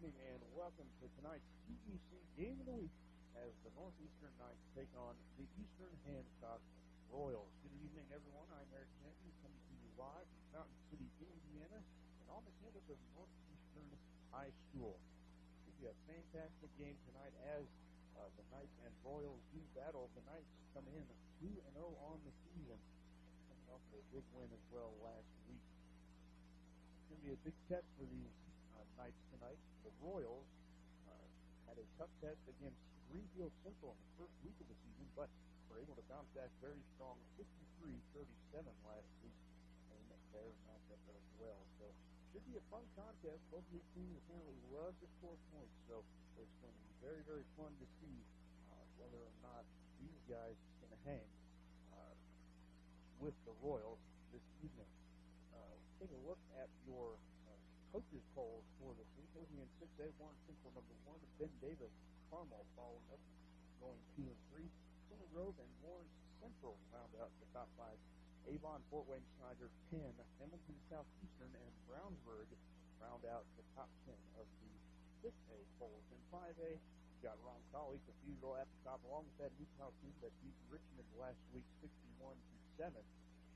evening and welcome to tonight's TEC Game of the Week as the Northeastern Knights take on the Eastern Hancock Royals. Good evening, everyone. I'm Eric Hancock, coming to you live from Fountain City, Indiana, and on the campus of Northeastern High School. It'll be a fantastic game tonight as the Knights and Royals do battle. The Knights come in 2-0 on the season, coming off a big win as well last week. It's going to be a big test for these Knights tonight. The Royals had a tough test against Greenfield Central in the first week of the season, but were able to bounce back very strong, 53-37 last week, and their matchup as well. So should be a fun contest. Both of these teams apparently love to score points, so it's going to be very, very fun to see whether or not these guys can hang with the Royals this evening. Take a look at your coaches polls for this week. Looking in 6A, Warren Central number 1, Ben Davis, Carmel following up, going 2 and 3. Center Grove and Lawrence Central round out the top 5. Avon, Fort Wayne, Schneider 10. Hamilton Southeastern and Brownsburg round out the top 10 of the 6A polls. In 5A, you got Roncalli Cathedral at the top, along with that Newtown team that beat Richmond last week 61-7.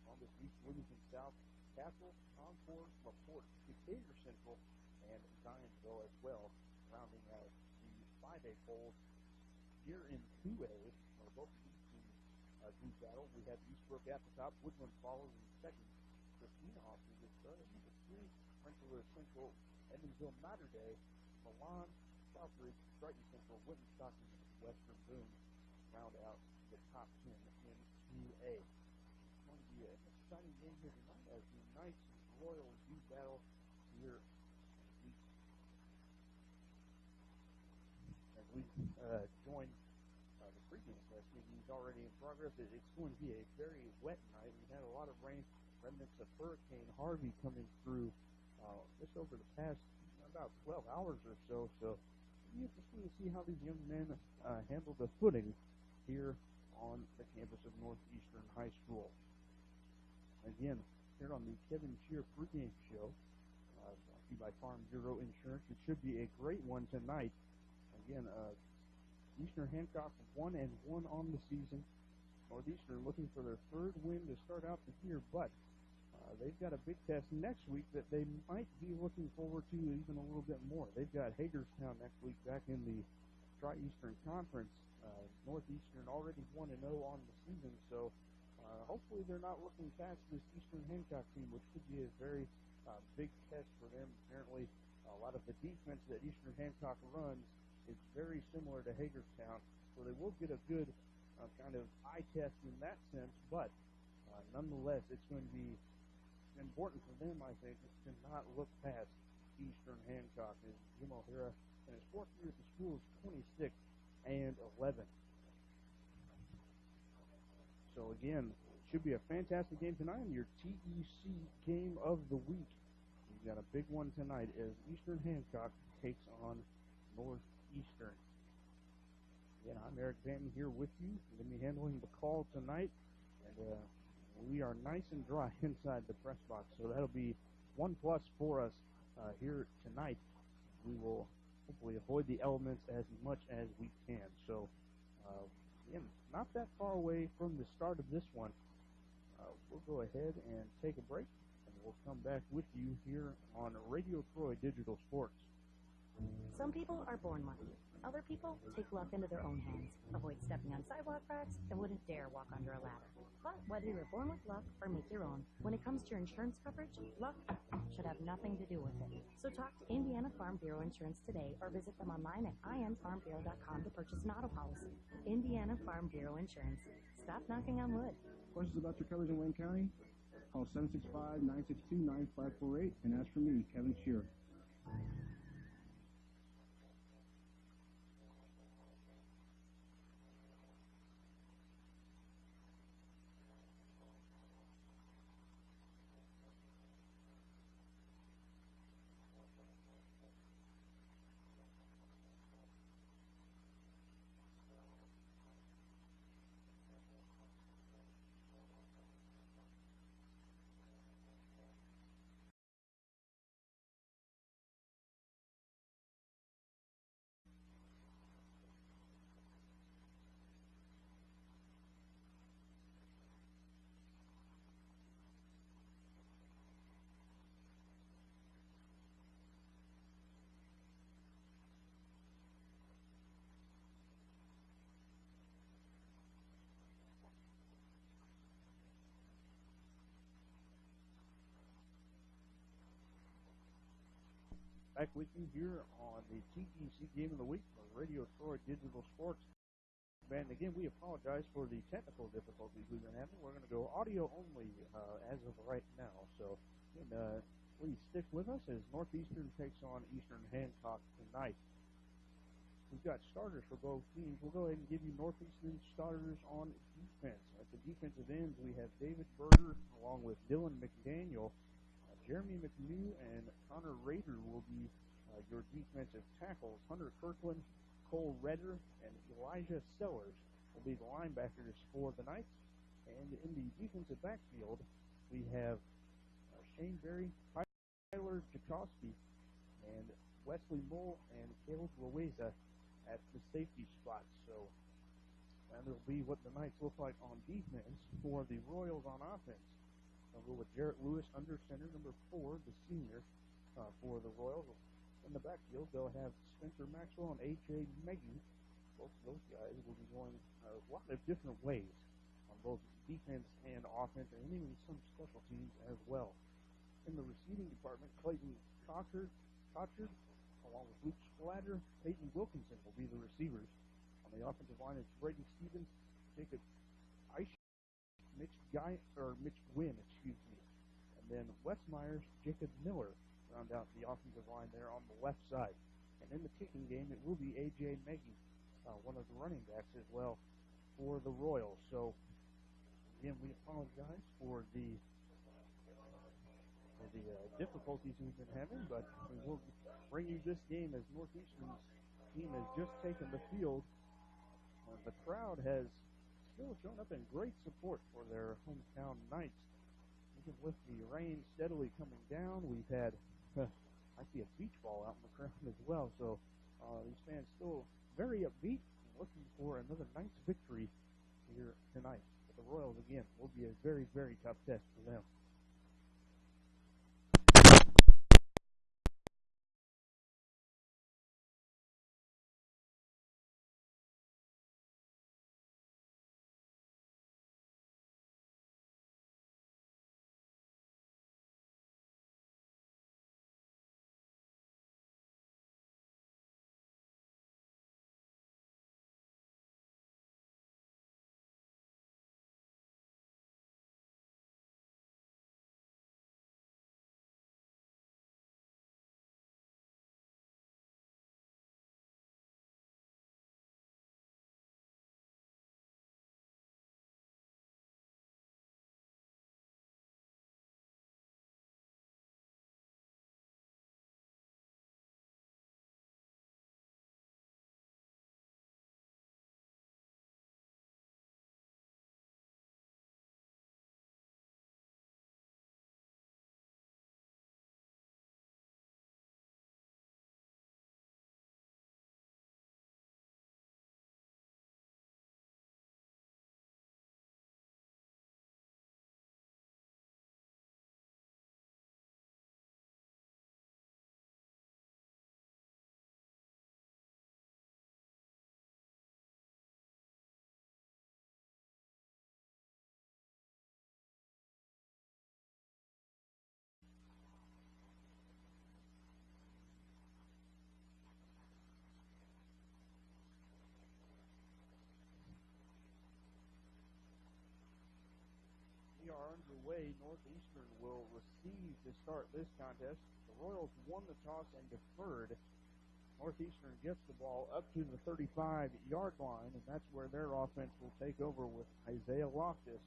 On this week, Wilmington South, Castle, Concord, LaPorte, Decatur Central, and Zionsville as well, rounding out the 5A polls. Here in 2A, where both of these teams do battle, we have Eastbrook at the top, Woodland follows in second, Christina offers this third, number 3, Rensselaer Central, Evansville Mater Dei, Milan, Southridge, Brighton Central, Winton Stockton, and Western Boone round out the top 10 in 2A. It's going to be an exciting game here tonight as the Knights and Royals do battle here as we join the pregame test. He's already in progress. It's going to be a very wet night. We've had a lot of rain, remnants of Hurricane Harvey coming through just over the past about 12 hours or so. So it'll be interesting to see how these young men handle the footing here on the campus of Northeastern High School. Again, here on the Kevin Shear pregame show, brought to you by Farm Bureau Insurance. It should be a great one tonight. Again, Eastern Hancock 1-1 on the season. Northeastern looking for their third win to start out the year, but they've got a big test next week that they might be looking forward to even a little bit more. They've got Hagerstown next week back in the Tri-Eastern Conference. Northeastern already 1-0 on the season, so hopefully they're not looking past this Eastern Hancock team, which could be a very big test for them. Apparently, a lot of the defense that Eastern Hancock runs is very similar to Hagerstown, so they will get a good kind of eye test in that sense, but nonetheless, it's going to be important for them, I think, to not look past Eastern Hancock. As Jim O'Hara in his fourth year at the school is 26-11. So again, should be a fantastic game tonight in your TEC Game of the Week. We've got a big one tonight as Eastern Hancock takes on Northeastern. Again, I'm Eric Vanton here with you. I'm going to be handling the call tonight, and we are nice and dry inside the press box, so that'll be 1+ for us here tonight. We will hopefully avoid the elements as much as we can. So, again, not that far away from the start of this one. We'll go ahead and take a break, and we'll come back with you here on Radio Troy Digital Sports. Some people are born lucky. Other people take luck into their own hands, avoid stepping on sidewalk cracks, and wouldn't dare walk under a ladder. But whether you're born with luck or make your own, when it comes to your insurance coverage, luck should have nothing to do with it. So talk to Indiana Farm Bureau Insurance today or visit them online at infarmbureau.com to purchase an auto policy. Indiana Farm Bureau Insurance. Stop knocking on wood. Questions about your coverage in Wayne County? Call 765-962-9548 and ask for me, Kevin Shear. Back with you here on the TGC Game of the Week for Radio Troy Digital Sports. And again, we apologize for the technical difficulties we've been having. We're going to go audio only as of right now. So please stick with us as Northeastern takes on Eastern Hancock tonight. We've got starters for both teams. We'll go ahead and give you Northeastern starters on defense. At the defensive ends, we have David Berger along with Dylan McDaniel. Jeremy McNew and Connor Rader will be your defensive tackles. Hunter Kirkland, Cole Redder, and Elijah Sellers will be the linebackers for the Knights. And in the defensive backfield, we have Shane Berry, Tyler Tchaikovsky, and Wesley Mull and Caleb Loaiza at the safety spots. So that'll be what the Knights look like on defense. For the Royals on offense, I'll go with Jarrett Lewis under center, number 4, the senior for the Royals. In the backfield, they'll have Spencer Maxwell and A.J. Meggie. Both of those guys will be going a lot of different ways on both defense and offense, and even some special teams as well. In the receiving department, Clayton Cochard, along with Luke Splatter, Peyton Wilkinson will be the receivers. On the offensive line, it's Braden Stevens, Jacob Eisch, Mitch Gwynn, and then Wes Myers, Jacob Miller round out the offensive line there on the left side. And in the kicking game, it will be A.J. Meggie, one of the running backs as well for the Royals. So, again, we apologize for the difficulties we've been having, but we will bring you this game as Northeastern's team has just taken the field. The crowd has still shown up in great support for their hometown Knights. Even with the rain steadily coming down, we've had, I see a beach ball out in the crowd as well. So these fans still very upbeat and looking for another Knights victory here tonight. But the Royals, again, will be a very, very tough test for them. We are underway. Northeastern will receive to start this contest. The Royals won the toss and deferred. Northeastern gets the ball up to the 35-yard line, and that's where their offense will take over with Isaiah Loftus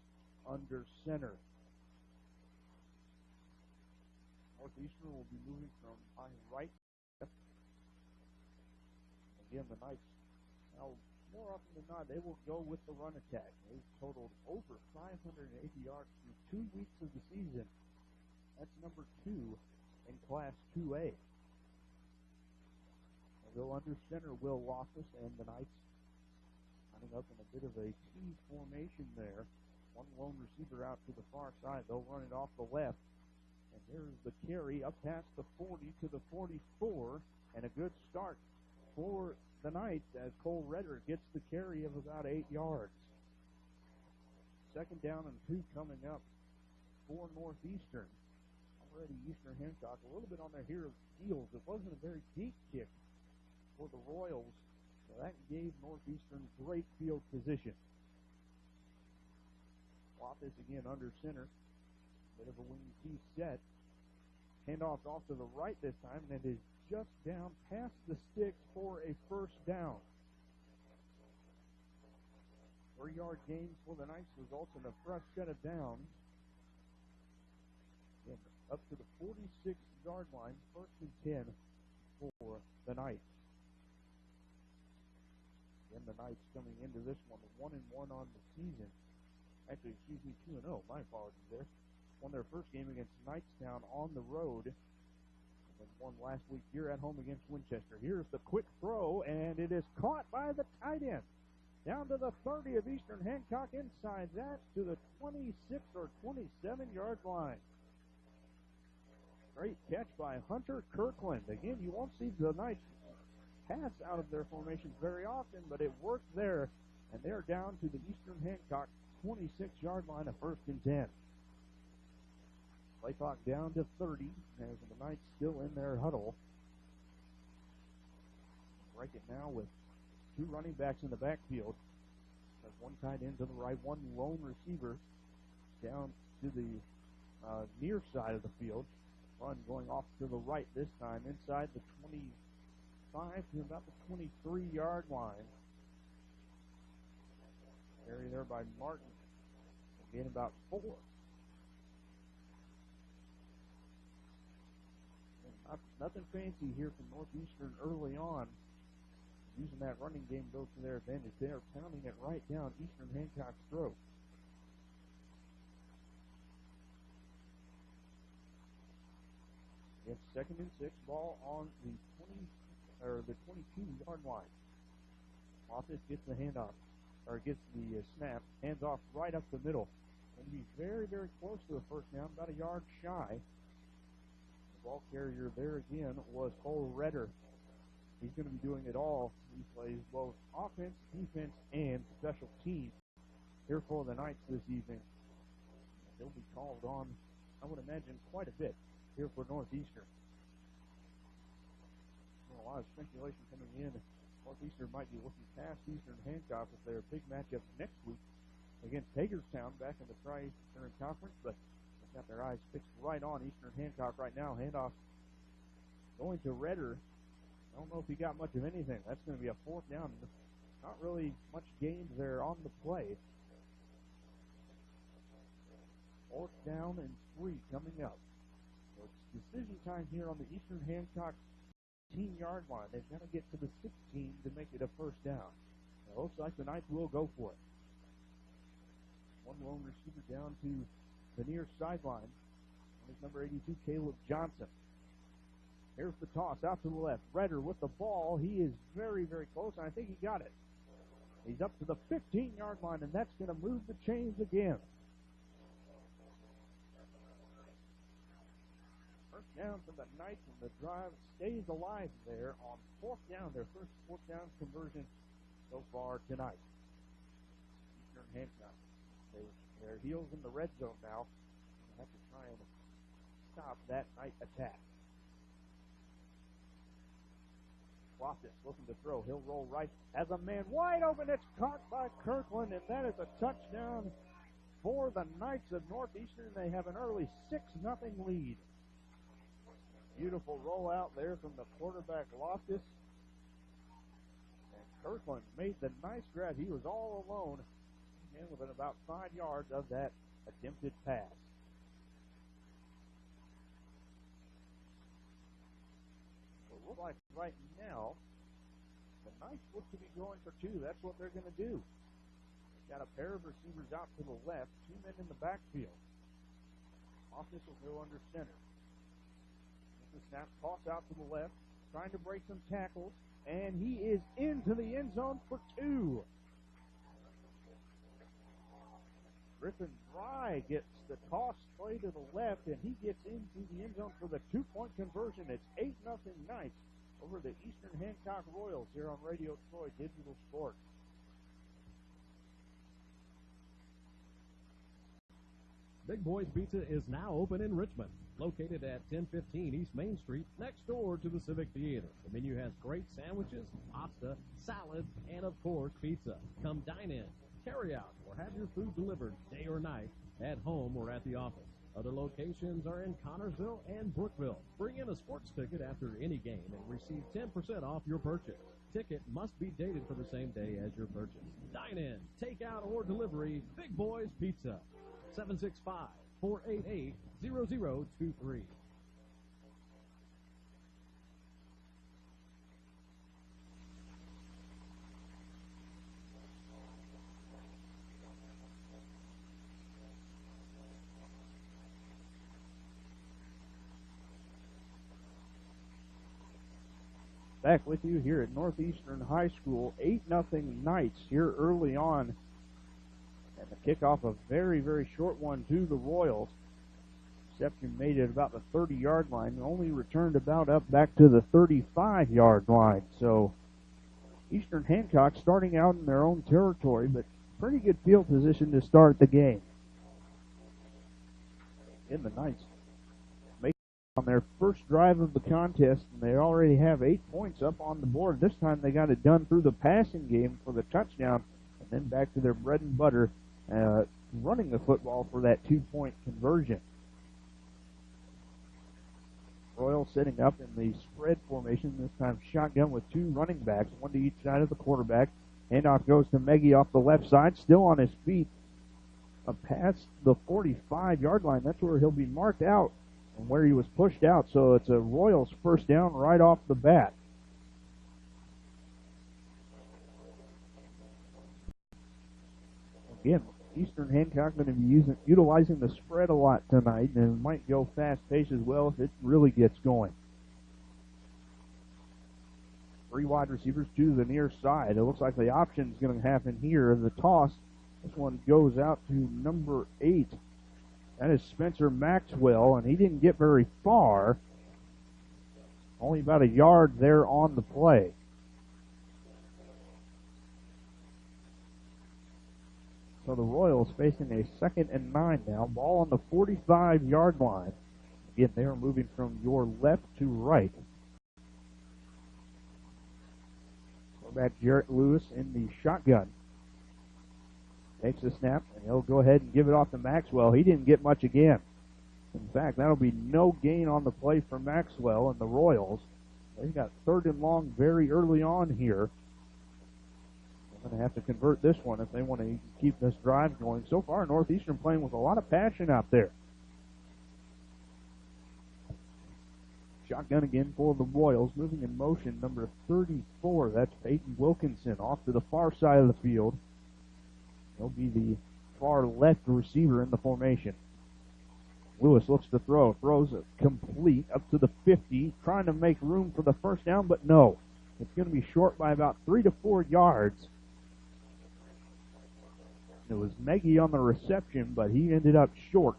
under center. Northeastern will be moving from behind right. Again, the Knights, now more often than not, they will go with the run attack. They've totaled over 580 yards through 2 weeks of the season. That's number 2 in Class 2A. They'll go under center Will Loftus, and the Knights lining up in a bit of a T formation there. One lone receiver out to the far side. They'll run it off the left. And there's the carry up past the 40 to the 44, and a good start for the Knights as Cole Redder gets the carry of about 8 yards. Second down and 2 coming up for Northeastern. On already Eastern Hancock a little bit on their heels. It wasn't a very deep kick for the Royals, so that gave Northeastern great field position. Loftus again under center. Bit of a wing T set. Handoff's off to the right this time, and it is just down past the sticks for a first down. 3-yard gains for the Knights results in a fresh set of downs. And up to the 46-yard line, 1st and 10 for the Knights. Again, the Knights coming into this one 1-1 on the season. Actually, 2-0. My apologies there. Won their first game against Knightstown on the road. And then won last week here at home against Winchester. Here's the quick throw, and it is caught by the tight end. Down to the 30 of Eastern Hancock, inside that to the 26 or 27-yard line. Great catch by Hunter Kirkland. Again, you won't see the Knights pass out of their formations very often, but it worked there, and they're down to the Eastern Hancock 26-yard line of 1st and 10. Play clock down to 30, as the Knights still in their huddle. Break it now with 2 running backs in the backfield. There's 1 tight end to the right, 1 lone receiver down to the near side of the field. Run going off to the right this time, inside the 25 to about the 23-yard line. Carry there by Martin. Again, about 4. Nothing fancy here from Northeastern early on. Using that running game though to their advantage. They are pounding it right down Eastern Hancock's throat. It's 2nd and 6, ball on the 22-yard line. Loftus gets the handoff, or gets the snap, hands off right up the middle. Going to be very, very close to the first down, about a yard shy. The ball carrier there again was Cole Redder. He's going to be doing it all. He plays both offense, defense, and special teams here for the Knights this evening. He'll be called on, I would imagine, quite a bit here for Northeastern. A lot of speculation coming in. Northeastern might be looking past Eastern Hancock with their big matchup next week against Hagerstown back in the Tri-Eastern Conference, but they've got their eyes fixed right on Eastern Hancock right now. Handoff going to Redder. I don't know if he got much of anything. That's going to be a 4th down. Not really much gains there on the play. 4th down and 3 coming up. So it's decision time here on the Eastern Hancock 15-yard line. They've got to get to the 16 to make it a 1st down. It looks like the Knights will go for it. 1 lone receiver down to the near sideline. There's number 82, Caleb Johnson. Here's the toss out to the left. Redder with the ball. He is very, very close, and I think he got it. He's up to the 15-yard line, and that's going to move the chains again. First down for the Knights, and the drive stays alive there on 4th down. Their first 4th down conversion so far tonight. Eastern Hancock. Their heels in the red zone now. They have to try and stop that Knight attack. Loftus looking to throw. He'll roll right. Has a man wide open. It's caught by Kirkland, and that is a touchdown for the Knights of Northeastern. They have an early 6-0 lead. Beautiful rollout there from the quarterback Loftus. And Kirkland made the nice grab. He was all alone, and within about 5 yards of that attempted pass. Looks like right now, the Knights look to be going for 2. That's what they're going to do. They've got a pair of receivers out to the left, 2 men in the backfield. Loftus will go under center. The snap, toss out to the left, trying to break some tackles, and he is into the end zone for 2. Griffin Dry gets the toss play to the left, and he gets into the end zone for the 2-point conversion. It's 8-0 Knights over the Eastern Hancock Royals here on Radio Troy Digital Sports. Big Boys Pizza is now open in Richmond, located at 1015 East Main Street, next door to the Civic Theater. The menu has great sandwiches, pasta, salads, and of course, pizza. Come dine in, carry out, or have your food delivered day or night, at home or at the office. Other locations are in Connorsville and Brookville. Bring in a sports ticket after any game and receive 10% off your purchase. Ticket must be dated for the same day as your purchase. Dine in, take out, or delivery, Big Boys Pizza. 765-488-0023. Back with you here at Northeastern High School, 8-0 Knights here early on. And the kickoff, a very, very short one to the Royals. Reception made it about the 30-yard line, only returned about up back to the 35-yard line. So Eastern Hancock starting out in their own territory, but pretty good field position to start the game. In the Knights on their first drive of the contest, and they already have 8 points up on the board. This time they got it done through the passing game for the touchdown, and then back to their bread and butter, running the football for that 2-point conversion. Royals setting up in the spread formation, this time shotgun with 2 running backs, one to each side of the quarterback. Handoff goes to Meggie off the left side, still on his feet, past the 45-yard line. That's where he'll be marked out and where he was pushed out, so it's a Royals first down right off the bat. Again, Eastern Hancock going to be utilizing the spread a lot tonight, and it might go fast pace as well if it really gets going. 3 wide receivers to the near side. It looks like the option is going to happen here. The toss, this one goes out to number 8. That is Spencer Maxwell, and he didn't get very far. Only about a yard there on the play. So the Royals facing a 2nd and 9 now. Ball on the 45-yard line. Again, they are moving from your left to right. Quarterback Jarrett Lewis in the shotgun. Takes the snap, and he'll go ahead and give it off to Maxwell. He didn't get much again. In fact, that'll be no gain on the play for Maxwell and the Royals. They've got 3rd and long very early on here. They're going to have to convert this one if they want to keep this drive going. So far, Northeastern playing with a lot of passion out there. Shotgun again for the Royals, moving in motion, number 34. That's Peyton Wilkinson off to the far side of the field. He'll be the far left receiver in the formation. Lewis looks to throw. Throws it complete up to the 50, trying to make room for the first down, but no. It's going to be short by about 3 to 4 yards. It was Meggie on the reception, but he ended up short.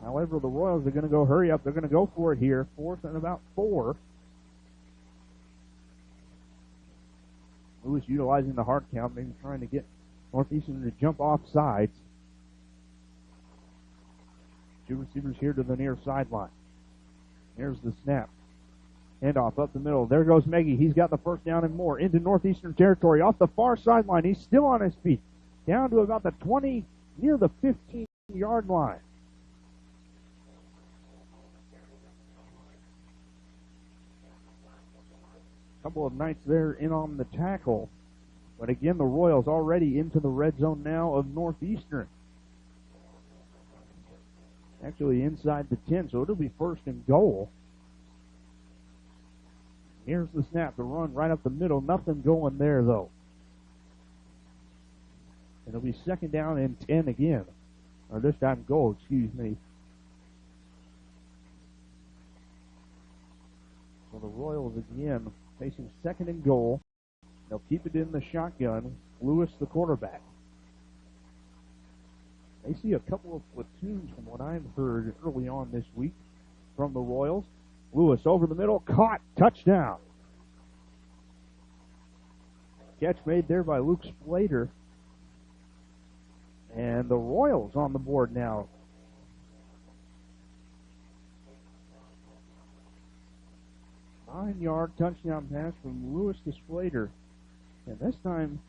However, the Royals are going to go hurry up. They're going to go for it here. 4th and about 4. Lewis utilizing the hard count, maybe trying to get Northeastern to jump off sides. 2 receivers here to the near sideline. Here's the snap. Handoff up the middle. There goes Meggie. He's got the first down and more into Northeastern territory. Off the far sideline. He's still on his feet. Down to about the 20, near the 15-yard line. Couple of Knights there in on the tackle. But again, the Royals already into the red zone now of Northeastern. Actually inside the 10, so it'll be 1st and goal. Here's the snap, the run right up the middle. Nothing going there, though. It'll be 2nd down and 10 again. Or this time goal, excuse me. So the Royals again facing 2nd and goal. They'll keep it in the shotgun. Lewis, the quarterback. They see a couple of platoons from what I've heard early on this week from the Royals. Lewis over the middle, caught, touchdown. Catch made there by Luke Splater. And the Royals on the board now. 9-yard touchdown pass from Lewis to Slater. And this time,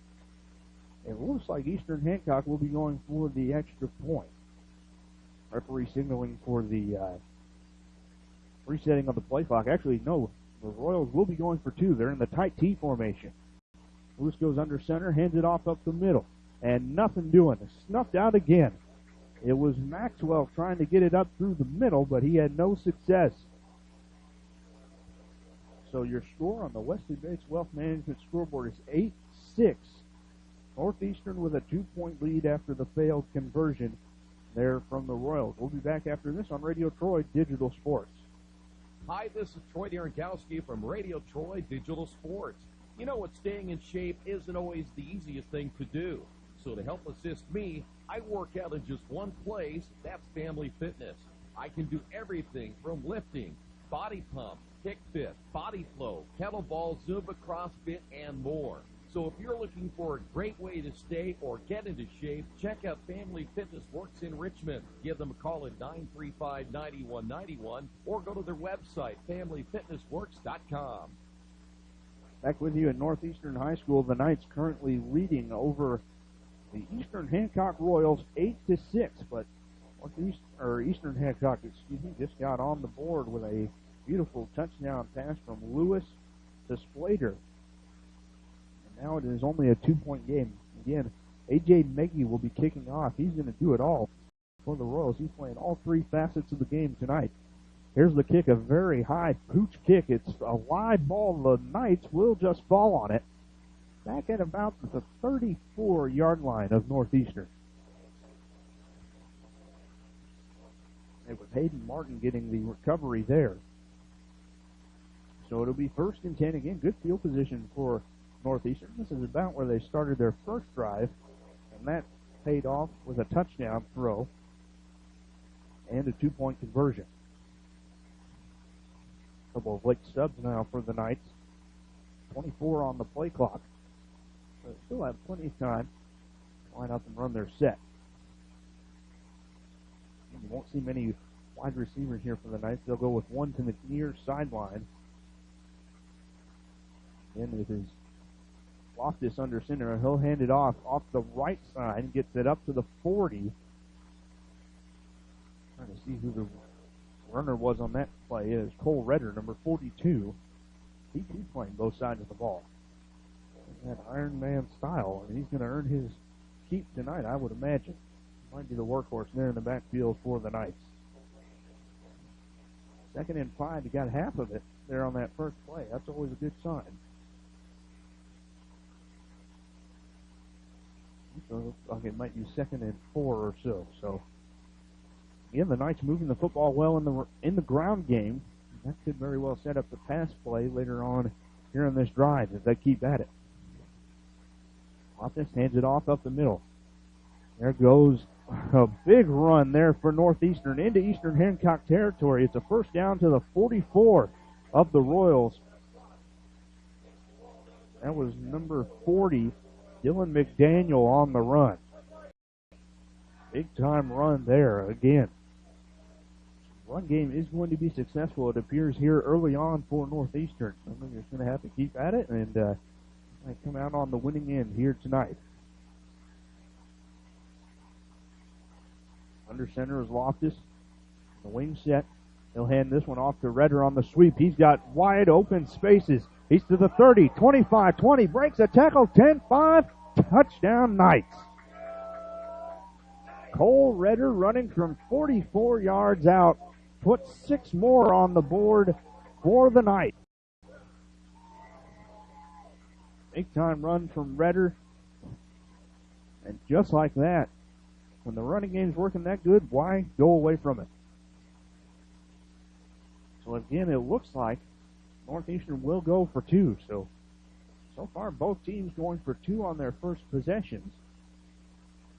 it looks like Eastern Hancock will be going for the extra point. Referee signaling for the resetting of the play clock. Actually, no, the Royals will be going for 2. They're in the tight T formation. Lewis goes under center, hands it off up the middle, and nothing doing. Snuffed out again. It was Maxwell trying to get it up through the middle, but he had no success. So your score on the Wesley Bates Wealth Management scoreboard is 8-6. Northeastern with a 2-point lead after the failed conversion there from the Royals. We'll be back after this on Radio Troy Digital Sports. Hi, this is Troy Derankowski from Radio Troy Digital Sports. You know what, staying in shape isn't always the easiest thing to do. So to help assist me, I work out in just one place. That's Family Fitness. I can do everything from lifting, body pump, kick fit, body flow, kettlebell, Zumba, CrossFit, and more. So if you're looking for a great way to stay or get into shape, check out Family Fitness Works in Richmond. Give them a call at 935-9191 or go to their website, familyfitnessworks.com. Back with you at Northeastern High School. The Knights currently leading over the Eastern Hancock Royals 8-6, but Eastern Hancock, just got on the board with a beautiful touchdown pass from Lewis to Slater. And now it is only a 2-point game. Again, A.J. Meggie will be kicking off. He's going to do it all for the Royals. He's playing all 3 facets of the game tonight. Here's the kick, a very high pooch kick. It's a live ball. The Knights will just fall on it. Back at about the 34-yard line of Northeastern. It was Hayden Martin getting the recovery there. So it'll be 1st and 10 again. Good field position for Northeastern. This is about where they started their first drive, and that paid off with a touchdown throw and a 2-point conversion. A couple of late subs now for the Knights. 24 on the play clock. They still have plenty of time to line up and run their set. You won't see many wide receivers here for the Knights. They'll go with one to the near sideline. And it is Loftus under center. He'll hand it off the right side, gets it up to the 40. Trying to see who the runner was on that play. It is Cole Redder, number 42. He's playing both sides of the ball. That Iron Man style. I mean, he's going to earn his keep tonight, I would imagine. Might be the workhorse there in the backfield for the Knights. 2nd and 5. You got half of it there on that first play. That's always a good sign. So it looks like it might be 2nd and 4 or so. So again, the Knights moving the football well in the ground game. That could very well set up the pass play later on here in this drive if they keep at it. Loftus hands it off up the middle. There goes a big run there for Northeastern into Eastern Hancock territory. It's a 1st down to the 44 of the Royals. That was number 40, Dylan McDaniel, on the run. Big time run there again. Run game is going to be successful, it appears, here early on for Northeastern. I think they're going to have to keep at it and might come out on the winning end here tonight. Under center is Loftus. The wing set. He'll hand this one off to Redder on the sweep. He's got wide open spaces. He's to the 30, 25, 20, breaks a tackle, 10-5, touchdown Knights. Cole Redder running from 44 yards out, puts 6 more on the board for the Knights. Big time run from Redder. And just like that, when the running game's working that good, why go away from it? So again, it looks like Northeastern will go for 2. So far, both teams going for 2 on their first possessions.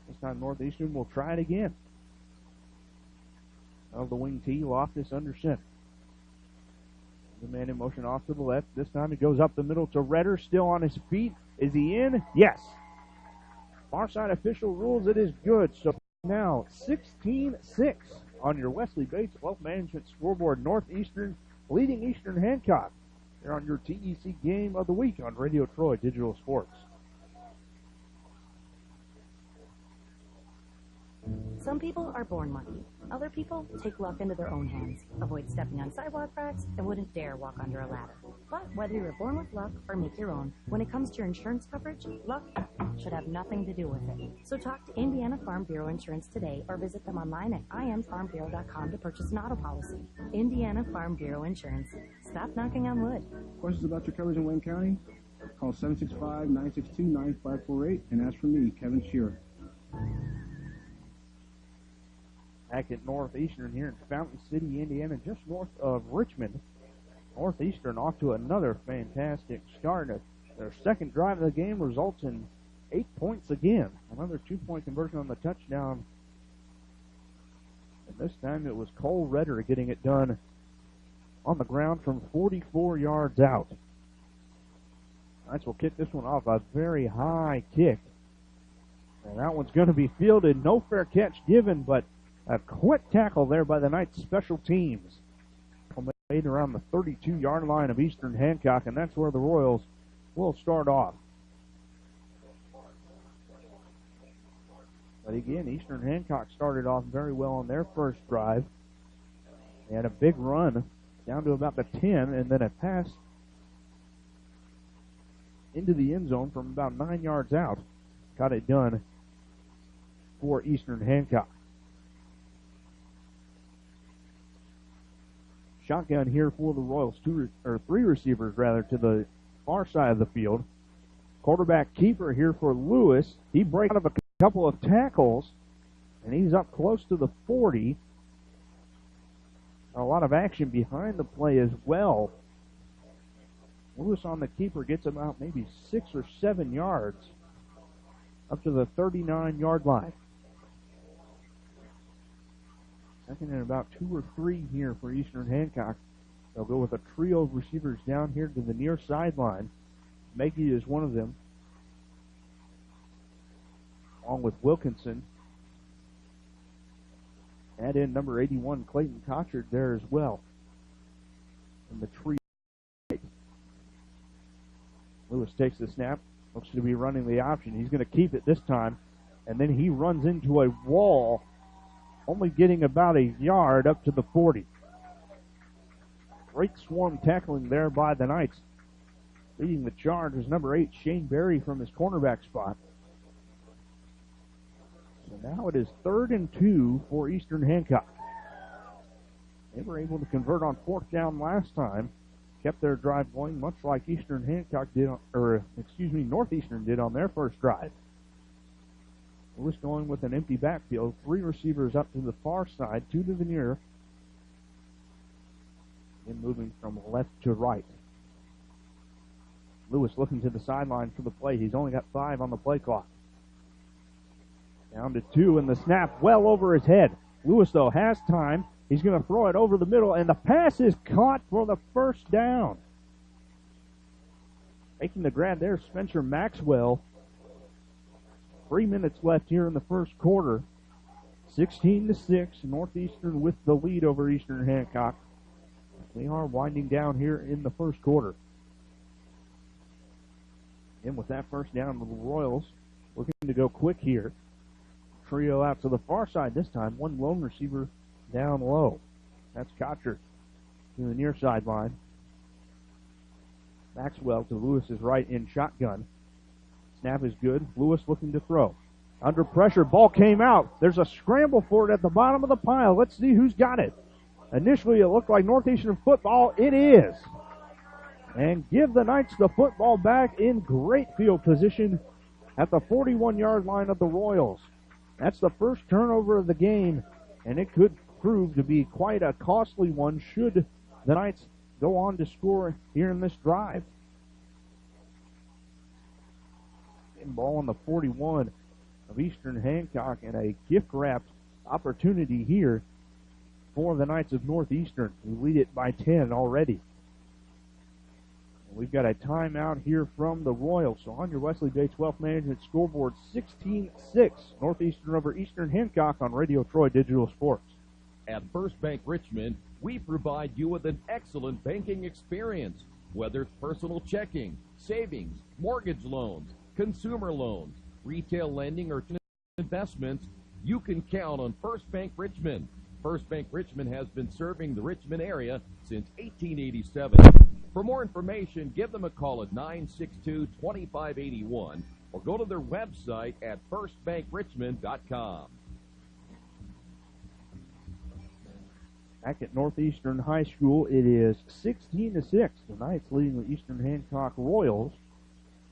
This time Northeastern will try it again. Of the wing tee, Loftus under center. The man in motion off to the left. This time he goes up the middle to Redder, still on his feet. Is he in? Yes. Far side official rules it is good. So now 16-6 on your Wesley Bates Wealth Management scoreboard. Northeastern leading Eastern Hancock Here on your TEC Game of the Week on Radio Troy Digital Sports. Some people are born lucky. Other people take luck into their own hands, avoid stepping on sidewalk cracks, and wouldn't dare walk under a ladder. But whether you were born with luck or make your own, when it comes to your insurance coverage, luck should have nothing to do with it. So talk to Indiana Farm Bureau Insurance today or visit them online at infarmbureau.com to purchase an auto policy. Indiana Farm Bureau Insurance. Stop knocking on wood. Questions about your coverage in Wayne County? Call 765-962-9548 and ask for me, Kevin Shearer. Back at Northeastern here in Fountain City, Indiana, just north of Richmond. Northeastern off to another fantastic start. Their second drive of the game results in 8 points again. Another 2-point conversion on the touchdown. And this time it was Cole Redder getting it done on the ground from 44 yards out. Knights will kick this one off, a very high kick. And that one's going to be fielded. No fair catch given, but a quick tackle there by the Knights special teams. Made around the 32-yard line of Eastern Hancock, and that's where the Royals will start off. But again, Eastern Hancock started off very well on their first drive. They had a big run down to about the 10, and then a pass into the end zone from about 9 yards out. Got it done for Eastern Hancock. Shotgun here for the Royals, three receivers rather, to the far side of the field. Quarterback keeper here for Lewis. He breaks out of a couple of tackles, and he's up close to the 40. A lot of action behind the play as well. Lewis on the keeper gets about maybe 6 or 7 yards up to the 39-yard line. Second and about 2 or 3 here for Eastern Hancock. They'll go with a trio of receivers down here to the near sideline. Maggie is one of them, along with Wilkinson. Add in number 81, Clayton Cochard, there as well. And the trio. Lewis takes the snap, looks to be running the option. He's going to keep it this time, and then he runs into a wall, only getting about a yard up to the 40. Great swarm tackling there by the Knights. Leading the charge is number 8, Shane Berry, from his cornerback spot. So now it is 3rd and 2 for Eastern Hancock. They were able to convert on 4th down last time. Kept their drive going much like Northeastern did on their first drive. Lewis going with an empty backfield. 3 receivers up to the far side, 2 to the near. And moving from left to right. Lewis looking to the sideline for the play. He's only got 5 on the play clock. Down to 2, and the snap well over his head. Lewis, though, has time. He's going to throw it over the middle, and the pass is caught for the first down. Making the grab there, Spencer Maxwell. 3 minutes left here in the first quarter. 16-6, Northeastern with the lead over Eastern Hancock. They are winding down here in the first quarter. And with that first down, the Royals looking to go quick here. Trio out to the far side this time. 1 lone receiver down low. That's Kocher to the near sideline. Maxwell to Lewis's right in shotgun. Snap is good. Lewis looking to throw. Under pressure, ball came out. There's a scramble for it at the bottom of the pile. Let's see who's got it. Initially, it looked like Northeastern football. It is. And give the Knights the football back in great field position at the 41-yard line of the Royals. That's the first turnover of the game, and it could prove to be quite a costly one should the Knights go on to score here in this drive. Ball on the 41 of Eastern Hancock, and a gift-wrapped opportunity here for the Knights of Northeastern, who lead it by 10 already. And we've got a timeout here from the Royals. So on your Wesley Bay 12th Management scoreboard, 16-6, Northeastern over Eastern Hancock on Radio Troy Digital Sports. At First Bank Richmond, we provide you with an excellent banking experience. Whether it's personal checking, savings, mortgage loans, consumer loans, retail lending, or investments, you can count on First Bank Richmond. First Bank Richmond has been serving the Richmond area since 1887. For more information, give them a call at 962-2581 or go to their website at firstbankrichmond.com. Back at Northeastern High School, it is 16-6. The Knights leading the Eastern Hancock Royals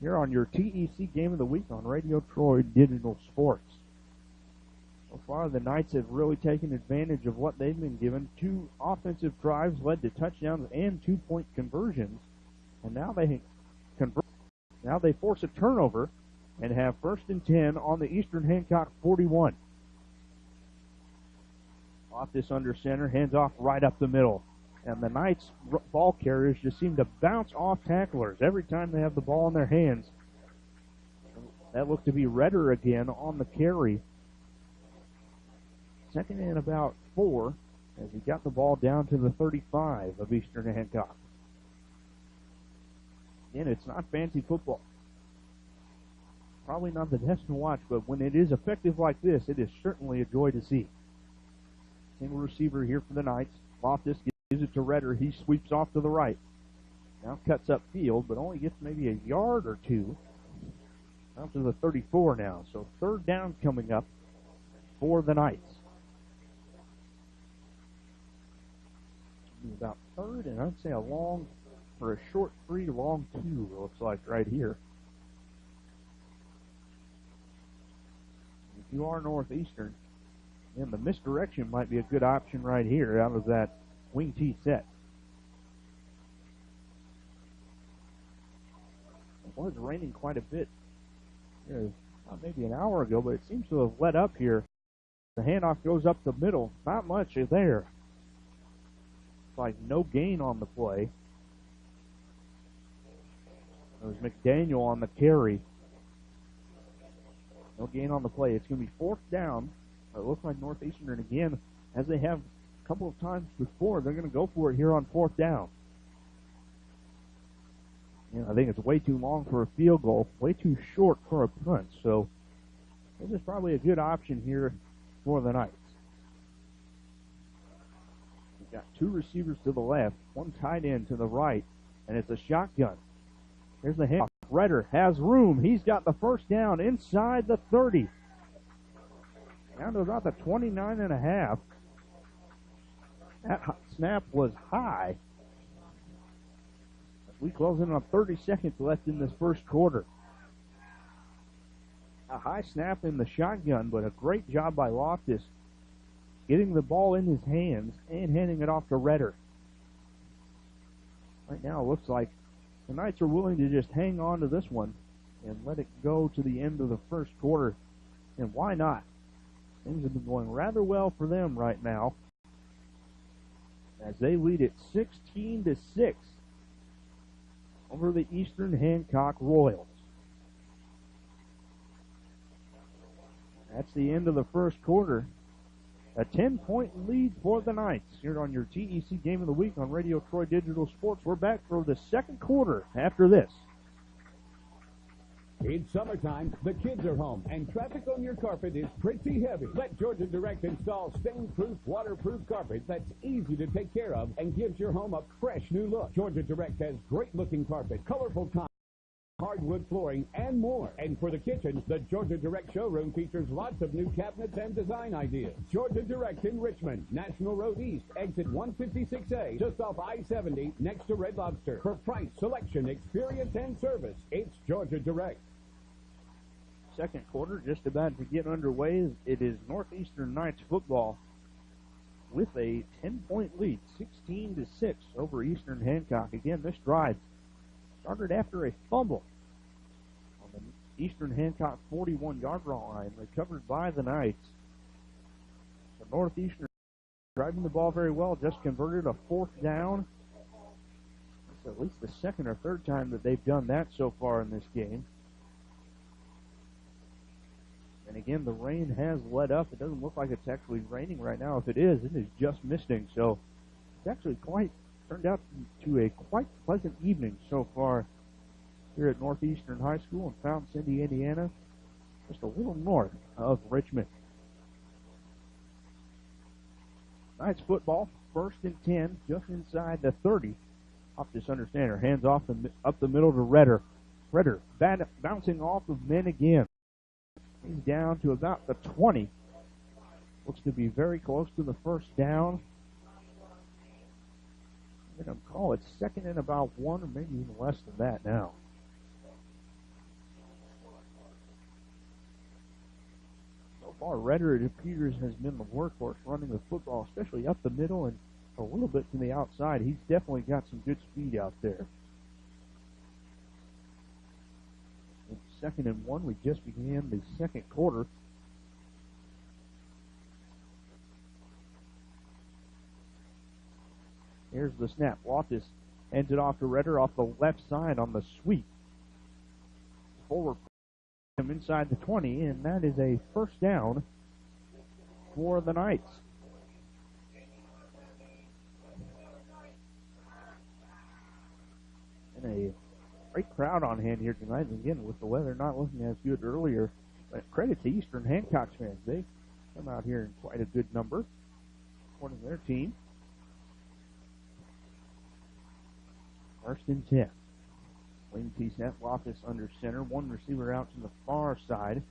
here on your TEC Game of the Week on Radio Troy Digital Sports. So far, the Knights have really taken advantage of what they've been given. 2 offensive drives led to touchdowns and 2-point conversions, and now they force a turnover and have 1st and 10 on the Eastern Hancock 41. Off this under center, hands off right up the middle. And the Knights ball carriers just seem to bounce off tacklers every time they have the ball in their hands. That looked to be Redder again on the carry. 2nd and about 4 as he got the ball down to the 35 of Eastern Hancock. Again, it's not fancy football. Probably not the best to watch, but when it is effective like this, it is certainly a joy to see. Single receiver here for the Knights. Loftus gives it to Redder. He sweeps off to the right. Now cuts up field, but only gets maybe a yard or 2. Out to the 34 now. So 3rd down coming up for the Knights. About 3rd, and I'd say a short 3 to long 2, it looks like right here. If you are Northeastern, and the misdirection might be a good option right here out of that wing T set. It was raining quite a bit maybe an hour ago, but it seems to have let up here. The handoff goes up the middle. Not much there. It's like no gain on the play. It was McDaniel on the carry. No gain on the play. It's going to be 4th down. It looks like Northeastern, and again, as they have a couple of times before, they're going to go for it here on 4th down. I think it's way too long for a field goal, way too short for a punt, so this is probably a good option here for the Knights. We've got 2 receivers to the left, 1 tight end to the right, and it's a shotgun. Here's the handoff. Redder has room. He's got the 1st down inside the 30. Down to about the 29.5. That snap was high. We close in on 30 seconds left in this 1st quarter. A high snap in the shotgun, but a great job by Loftus getting the ball in his hands and handing it off to Redder. Right now it looks like the Knights are willing to just hang on to this one and let it go to the end of the 1st quarter. And why not? Things have been going rather well for them right now as they lead it 16-6 over the Eastern Hancock Royals. That's the end of the 1st quarter. A 10-point lead for the Knights here on your TEC Game of the Week on Radio Troy Digital Sports. We're back for the 2nd quarter after this. It's summertime, the kids are home, and traffic on your carpet is pretty heavy. Let Georgia Direct install stain-proof, waterproof carpet that's easy to take care of and gives your home a fresh new look. Georgia Direct has great-looking carpet, colorful tile, hardwood flooring, and more. And for the kitchen, the Georgia Direct showroom features lots of new cabinets and design ideas. Georgia Direct in Richmond, National Road East, exit 156A, just off I-70, next to Red Lobster. For price, selection, experience, and service, it's Georgia Direct. 2nd quarter just about to get underway. It is Northeastern Knights football with a 10-point lead, 16-6 over Eastern Hancock. Again, this drive started after a fumble on the Eastern Hancock 41-yard line, recovered by the Knights. The Northeastern driving the ball very well, just converted a 4th down. It's at least the 2nd or 3rd time that they've done that so far in this game. And again, the rain has let up. It doesn't look like it's actually raining right now. If it is just misting. So it's actually quite turned out to a quite pleasant evening so far here at Northeastern High School in Fountain City, Indiana, just a little north of Richmond. Knights football, 1st and 10, just inside the 30. Off this understander, hands off up the middle to Redder. Redder bouncing off of men again. He's down to about the 20. Looks to be very close to the first down. I'm going to call it 2nd and about 1, or maybe even less than that now. So far, Redder, it appears, has been the workhorse running the football, especially up the middle and a little bit to the outside. He's definitely got some good speed out there. It's 2nd and 1. We just began the second quarter. Here's the snap. Loftus hands it off to Redder off the left side on the sweep. Forward him inside the 20, and that is a first down for the Knights. And a great crowd on hand here tonight. And again, with the weather not looking as good earlier, but credit to Eastern Hancock fans. They come out here in quite a good number, according to their team. 1st and 10. Wing T snap, Loftus under center. One receiver out to the far side.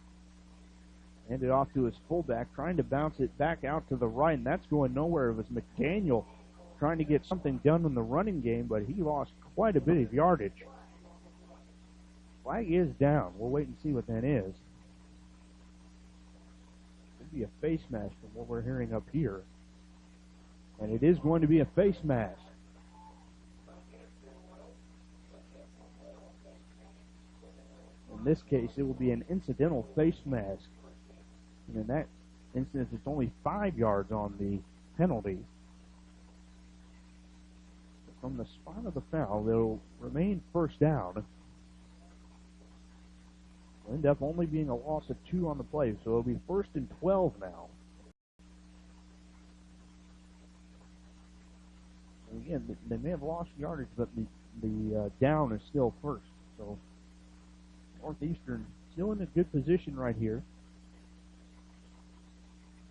Handed off to his fullback, trying to bounce it back out to the right, and that's going nowhere. It was McDaniel trying to get something done in the running game, but he lost quite a bit of yardage. Flag is down. We'll wait and see what that is. Could be a face mask from what we're hearing up here. And it is going to be a face mask. In this case, it will be an incidental face mask. And in that instance, it's only 5 yards on the penalty. From the spot of the foul, they'll remain first down. Will end up only being a loss of 2 on the play, so it'll be 1st and 12 now. And again, they may have lost yardage, but the down is still first. So Northeastern still in a good position right here.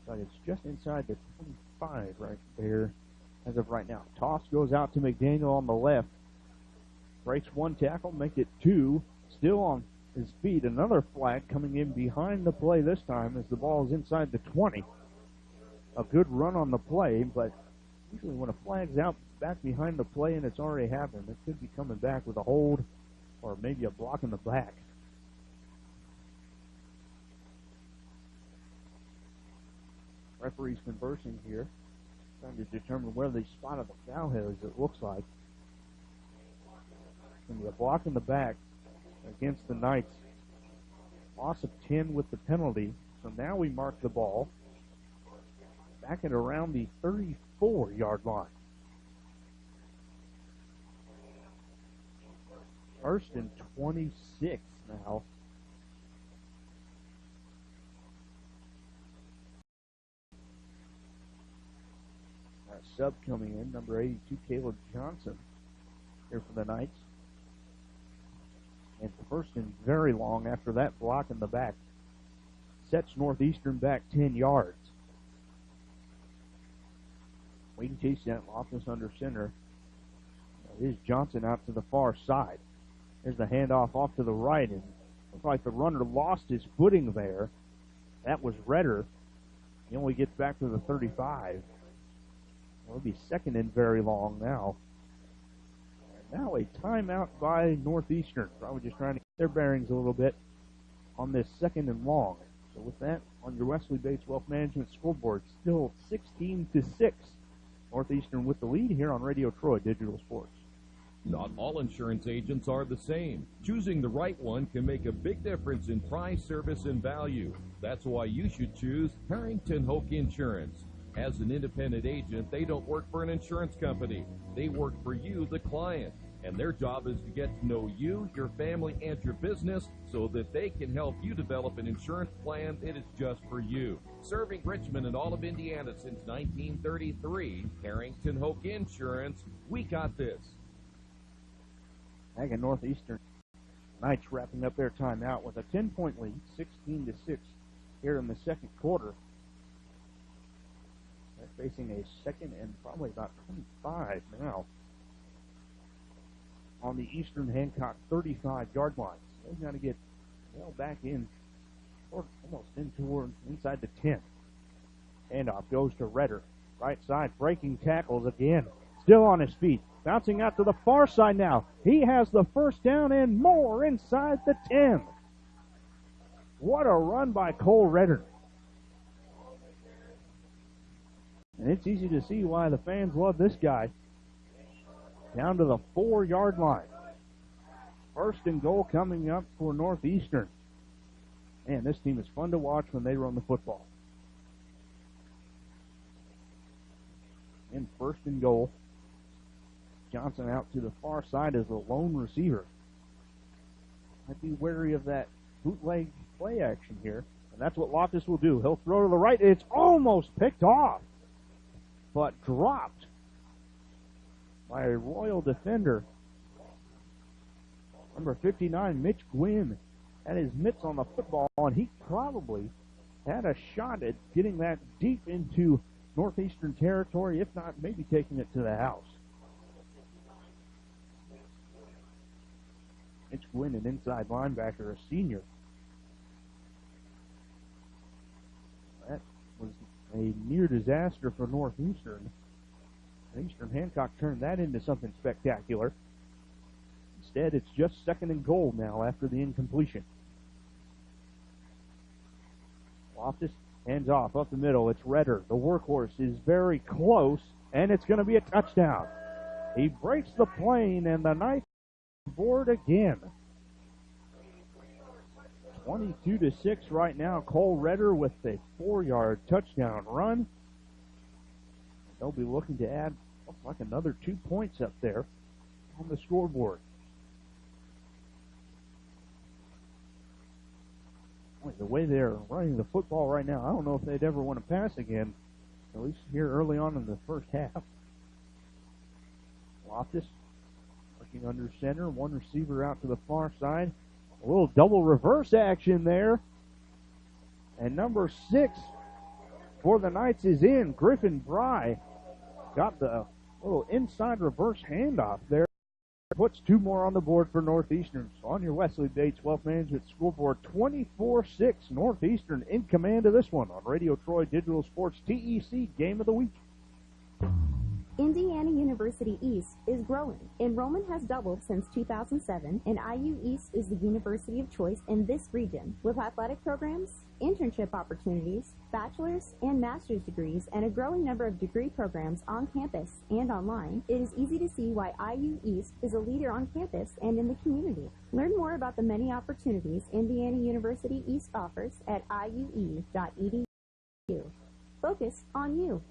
But it's just inside the 25 right there as of right now. Toss goes out to McDaniel on the left. Breaks 1 tackle, make it 2. Still on his feet. Another flag coming in behind the play this time as the ball is inside the 20. A good run on the play, but usually when a flag's out back behind the play and it's already happened, it could be coming back with a hold or maybe a block in the back. Referees conversing here, trying to determine where the spot of the foul is, it looks like. And a block in the back against the Knights. Loss of 10 with the penalty. So now we mark the ball back at around the 34-yard line. 1st and 26 now. Sub coming in, number 82, Caleb Johnson, here for the Knights. And 1st and very long after that block in the back. Sets Northeastern back 10 yards. Wing T snap, Loftus under center. Here's Johnson out to the far side. There's the handoff off to the right, and looks like the runner lost his footing there. That was Redder. He only gets back to the 35. It'll be 2nd and very long now. And now a timeout by Northeastern. Probably just trying to get their bearings a little bit on this 2nd and long. So with that, on your Wesley Bates Wealth Management scoreboard, still 16-6. Northeastern with the lead here on Radio Troy Digital Sports. Not all insurance agents are the same. Choosing the right one can make a big difference in price, service, and value. That's why you should choose Harrington Hoke Insurance. As an independent agent, they don't work for an insurance company. They work for you, the client. and their job is to get to know you, your family, and your business so that they can help you develop an insurance plan that is just for you. Serving Richmond and all of Indiana since 1933, Harrington Hoke Insurance, we got this. Back in Northeastern, Knights wrapping up their timeout with a 10-point lead, 16-6 here in the second quarter. They're facing a second and probably about 25 now on the Eastern Hancock 35-yard line. So they've got to get well back in, or almost inside the 10. Handoff goes to Redder. Right side, breaking tackles again. Still on his feet. Bouncing out to the far side now. He has the first down and more inside the 10. What a run by Cole Redder. And it's easy to see why the fans love this guy. Down to the 4-yard line. First and goal coming up for Northeastern. Man, this team is fun to watch when they run the football. And first and goal. Johnson out to the far side as the lone receiver. I'd be wary of that bootleg play action here. And that's what Loftus will do. He'll throw to the right. It's almost picked off, but dropped by a Royal defender. Number 59, Mitch Gwynn, had his mitts on the football, and he probably had a shot at getting that deep into Northeastern territory, if not maybe taking it to the house. Mitch Gwynn, an inside linebacker, a senior. That was a near disaster for Northeastern. Eastern Hancock turned that into something spectacular. Instead, it's just second and goal now after the incompletion. Loftus hands off up the middle. It's Redder. The workhorse is very close, and it's going to be a touchdown. He breaks the plane, and the Knights board again. 22-6 right now. Cole Redder with a 4-yard touchdown run. They'll be looking to add like another 2 points up there on the scoreboard. The way they're running the football right now, I don't know if they'd ever want to pass again, at least here early on in the first half. Loftus working under center, one receiver out to the far side. A little double reverse action there. And number 6 for the Knights is in. Griffin Bry got the little inside reverse handoff there. Puts 2 more on the board for Northeastern. So on your Wesley Bates Wealth Management scoreboard, 24-6. Northeastern in command of this one on Radio Troy Digital Sports TEC Game of the Week. Indiana University East is growing. Enrollment has doubled since 2007, and IU East is the university of choice in this region, with athletic programs, internship opportunities, bachelor's and master's degrees, and a growing number of degree programs on campus and online. It is easy to see why IU East is a leader on campus and in the community. Learn more about the many opportunities Indiana University East offers at iue.edu. Focus on you.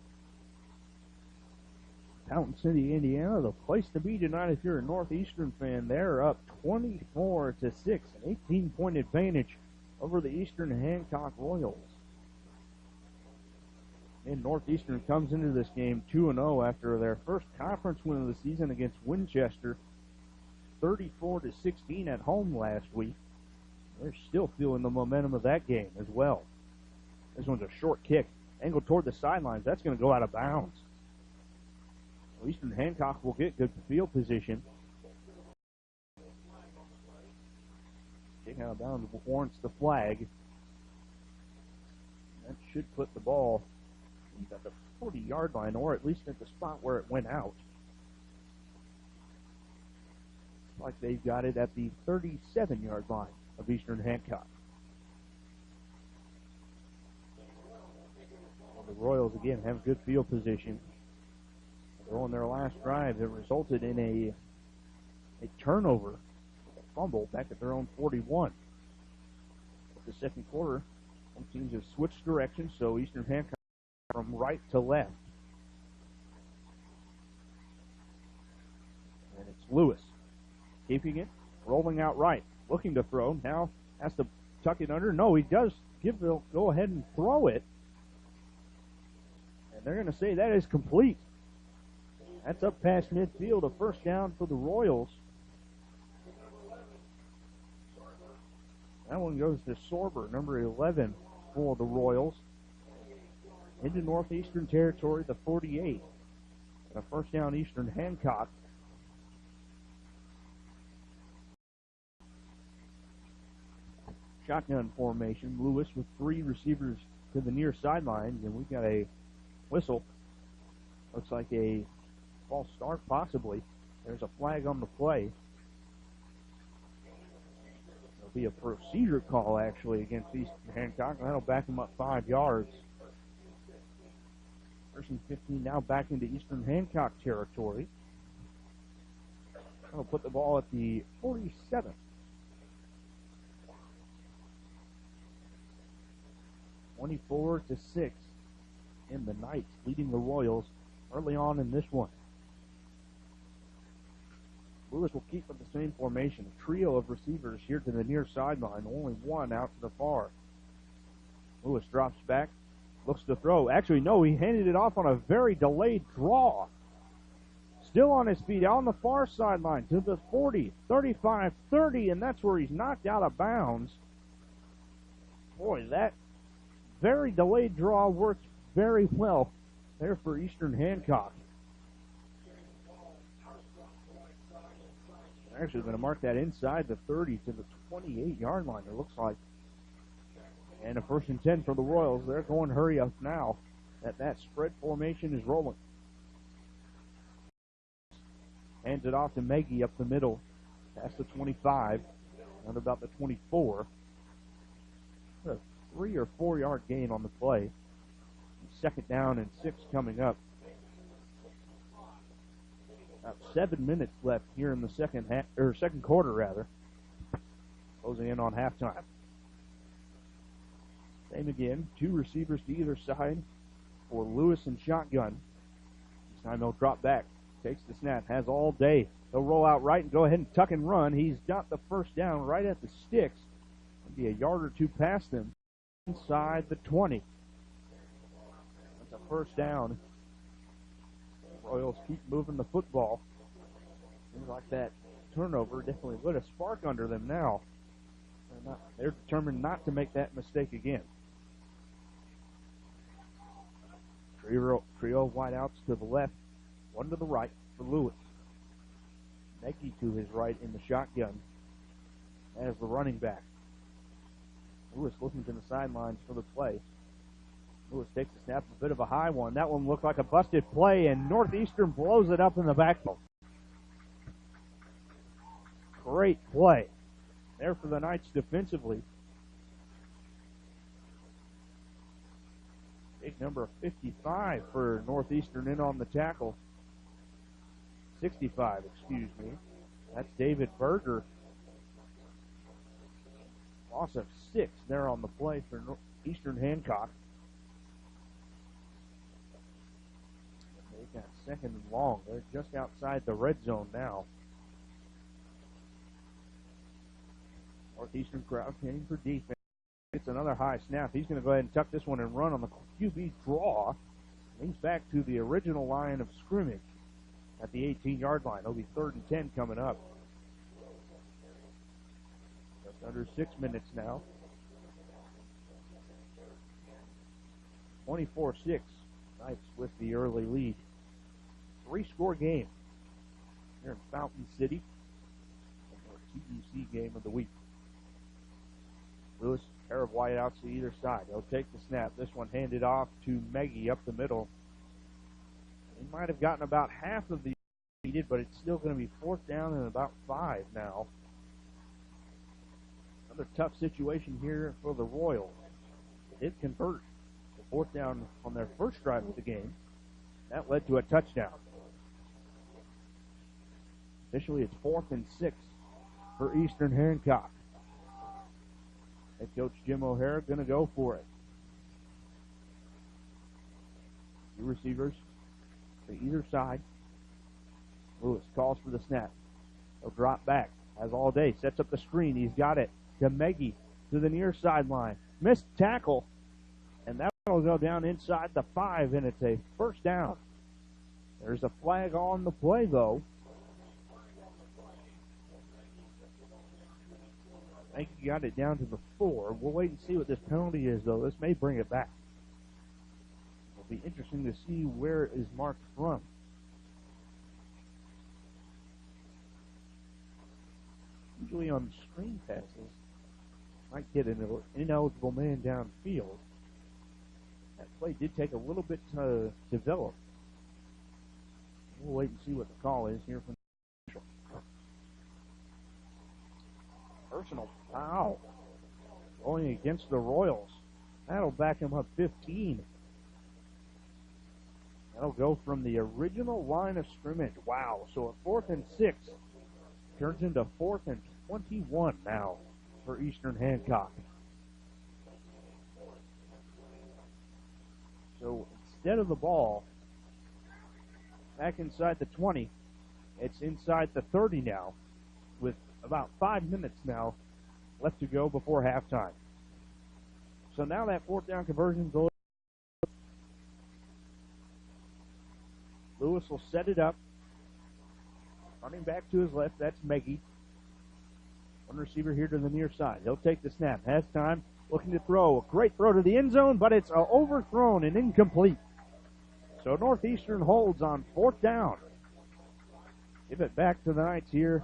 Fountain City, Indiana, the place to be tonight if you're a Northeastern fan. They're up 24-6, an 18-point advantage over the Eastern Hancock Royals. And Northeastern comes into this game 2-0 after their first conference win of the season against Winchester, 34-16 at home last week. They're still feeling the momentum of that game as well. This one's a short kick, angled toward the sidelines. That's going to go out of bounds. Eastern Hancock will get good field position. Kick out of bounds warrants the flag. That should put the ball at the 40-yard line, or at least at the spot where it went out. Like they've got it at the 37-yard line of Eastern Hancock. Well, the Royals again have good field position. They're on their last drive that resulted in a turnover, a fumble back at their own 41. The second quarter, some teams have switched directions, so Eastern Hancock from right to left. And it's Lewis keeping it, rolling out right, looking to throw. Now has to tuck it under. No, he does go ahead and throw it. And they're going to say that is complete. That's up past midfield, a first down for the Royals. That one goes to Sorber, number 11 for the Royals. Into Northeastern territory, the 48. And a first down, Eastern Hancock. Shotgun formation. Lewis with 3 receivers to the near sidelines, and we've got a whistle. Looks like a false start, possibly. There's a flag on the play. There'll be a procedure call, actually, against Eastern Hancock. That'll back them up 5 yards. First and 15 now back into Eastern Hancock territory. That'll put the ball at the 47. (24-6) in the Knights, leading the Royals early on in this one. Lewis will keep with the same formation. A trio of receivers here to the near sideline. Only one out to the far. Lewis drops back, looks to throw. Actually, no, he handed it off on a very delayed draw. Still on his feet, out on the far sideline to the 40, 35, 30, and that's where he's knocked out of bounds. Boy, that very delayed draw worked very well there for Eastern Hancock. They're actually going to mark that inside the 30 to the 28-yard line, it looks like. And a first and 10 for the Royals. They're going hurry up now. That spread formation is rolling. Hands it off to Maggie up the middle. Past the 25. And about the 24. A 3 or 4 yard gain on the play. Second down and 6 coming up. About 7 minutes left here in the second quarter rather. Closing in on halftime. Same again, 2 receivers to either side for Lewis and shotgun. This time he'll drop back, takes the snap, has all day. He'll roll out right and go ahead and tuck and run. He's got the first down right at the sticks. It'll be a yard or 2 past him inside the 20. That's a first down. The Royals keep moving the football. Things like that turnover definitely lit a spark under them now. They're determined not to make that mistake again. Trio of wideouts to the left, one to the right for Lewis. Nagy to his right in the shotgun as the running back. Lewis looking to the sidelines for the play. Lewis takes the snap, a bit of a high one. That one looked like a busted play, and Northeastern blows it up in the backfield. Great play there for the Knights defensively. Big number 55 for Northeastern in on the tackle. 65, excuse me. That's David Berger. Loss of 6 there on the play for Eastern Hancock. They've got second and long. They're just outside the red zone now. Northeastern crowd came for defense. It's another high snap. He's going to go ahead and tuck this one and run on the QB draw. He's back to the original line of scrimmage at the 18-yard line. It'll be 3rd and 10 coming up. Just under 6 minutes now. 24-6. Knights with the early lead. 3-score game here in Fountain City. Our TEC game of the week. Lewis, pair of wideouts to either side. He'll take the snap. This one handed off to Maggie up the middle. He might have gotten about half of the needed, but it's still going to be 4th down and about 5 now. Another tough situation here for the Royals. They did convert the 4th down on their first drive of the game. That led to a touchdown. Officially, it's 4th and 6 for Eastern Hancock. Head coach Jim O'Hara going to go for it. 2 receivers to either side. Lewis calls for the snap. He'll drop back. Has all day. Sets up the screen. He's got it to Meggie to the near sideline. Missed tackle. And that will go down inside the 5, and it's a first down. There's a flag on the play, though. I think he got it down to the 4. We'll wait and see what this penalty is, though. This may bring it back. It'll be interesting to see where it is marked from. Usually on screen passes, might get an ineligible man downfield. That play did take a little bit to develop. We'll wait and see what the call is here from the official. Personal foul going against the Royals. That'll back him up 15. That'll go from the original line of scrimmage. Wow. So a 4th and 6 turns into 4th and 21 now for Eastern Hancock. So instead of the ball back inside the 20, it's inside the 30 now, with about 5 minutes now left to go before halftime. So now that 4th down conversion goes. Lewis will set it up. Running back to his left, that's Meggie. One receiver here to the near side. He'll take the snap. Has time. Looking to throw. A great throw to the end zone, but it's overthrown and incomplete. So Northeastern holds on 4th down. Give it back to the Knights here.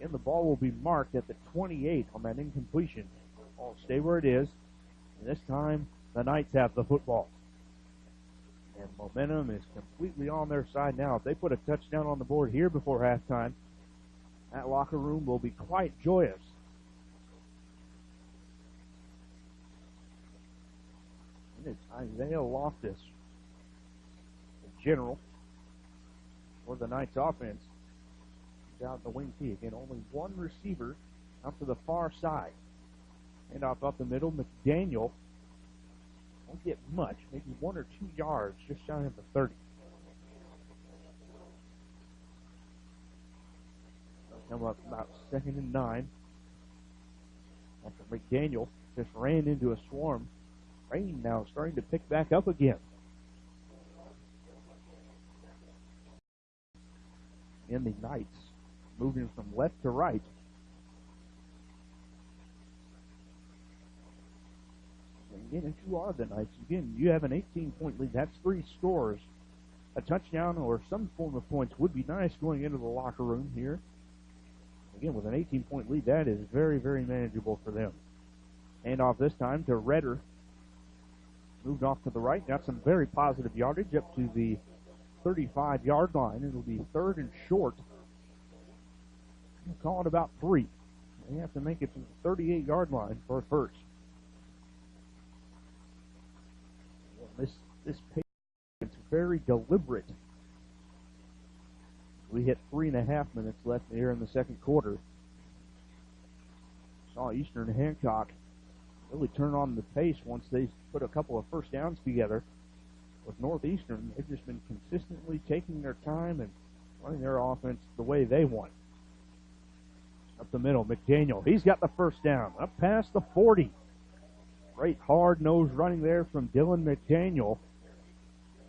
And the ball will be marked at the 28 on that incompletion. Ball stay where it is. And this time, the Knights have the football. And momentum is completely on their side now. If they put a touchdown on the board here before halftime, that locker room will be quite joyous. And it's Isaiah Loftus, the general for the Knights offense. He's out in the wing tee. Again, only one receiver out to the far side. Handoff up the middle. McDaniel won't get much, maybe 1 or 2 yards, just shy of the 30. They'll come up about 2nd and 9. After McDaniel just ran into a swarm. Rain now starting to pick back up again. And the Knights moving from left to right. Again, if you are the Knights, again, you have an 18-point lead. That's 3 scores. A touchdown or some form of points would be nice going into the locker room here. Again, with an 18-point lead, that is very, very manageable for them. Handoff this time to Redder. Moved off to the right. Got some very positive yardage up to the 35-yard line. It'll be 3rd and short. We'll call it about 3. They have to make it to the 38-yard line for a first. This pace is very deliberate. We hit 3.5 minutes left here in the second quarter. Saw Eastern Hancock really turn on the pace once they put a couple of first downs together. With Northeastern, they've just been consistently taking their time and running their offense the way they want. Up the middle, McDaniel. He's got the first down. Up past the 40. Great hard-nosed running there from Dylan McDaniel.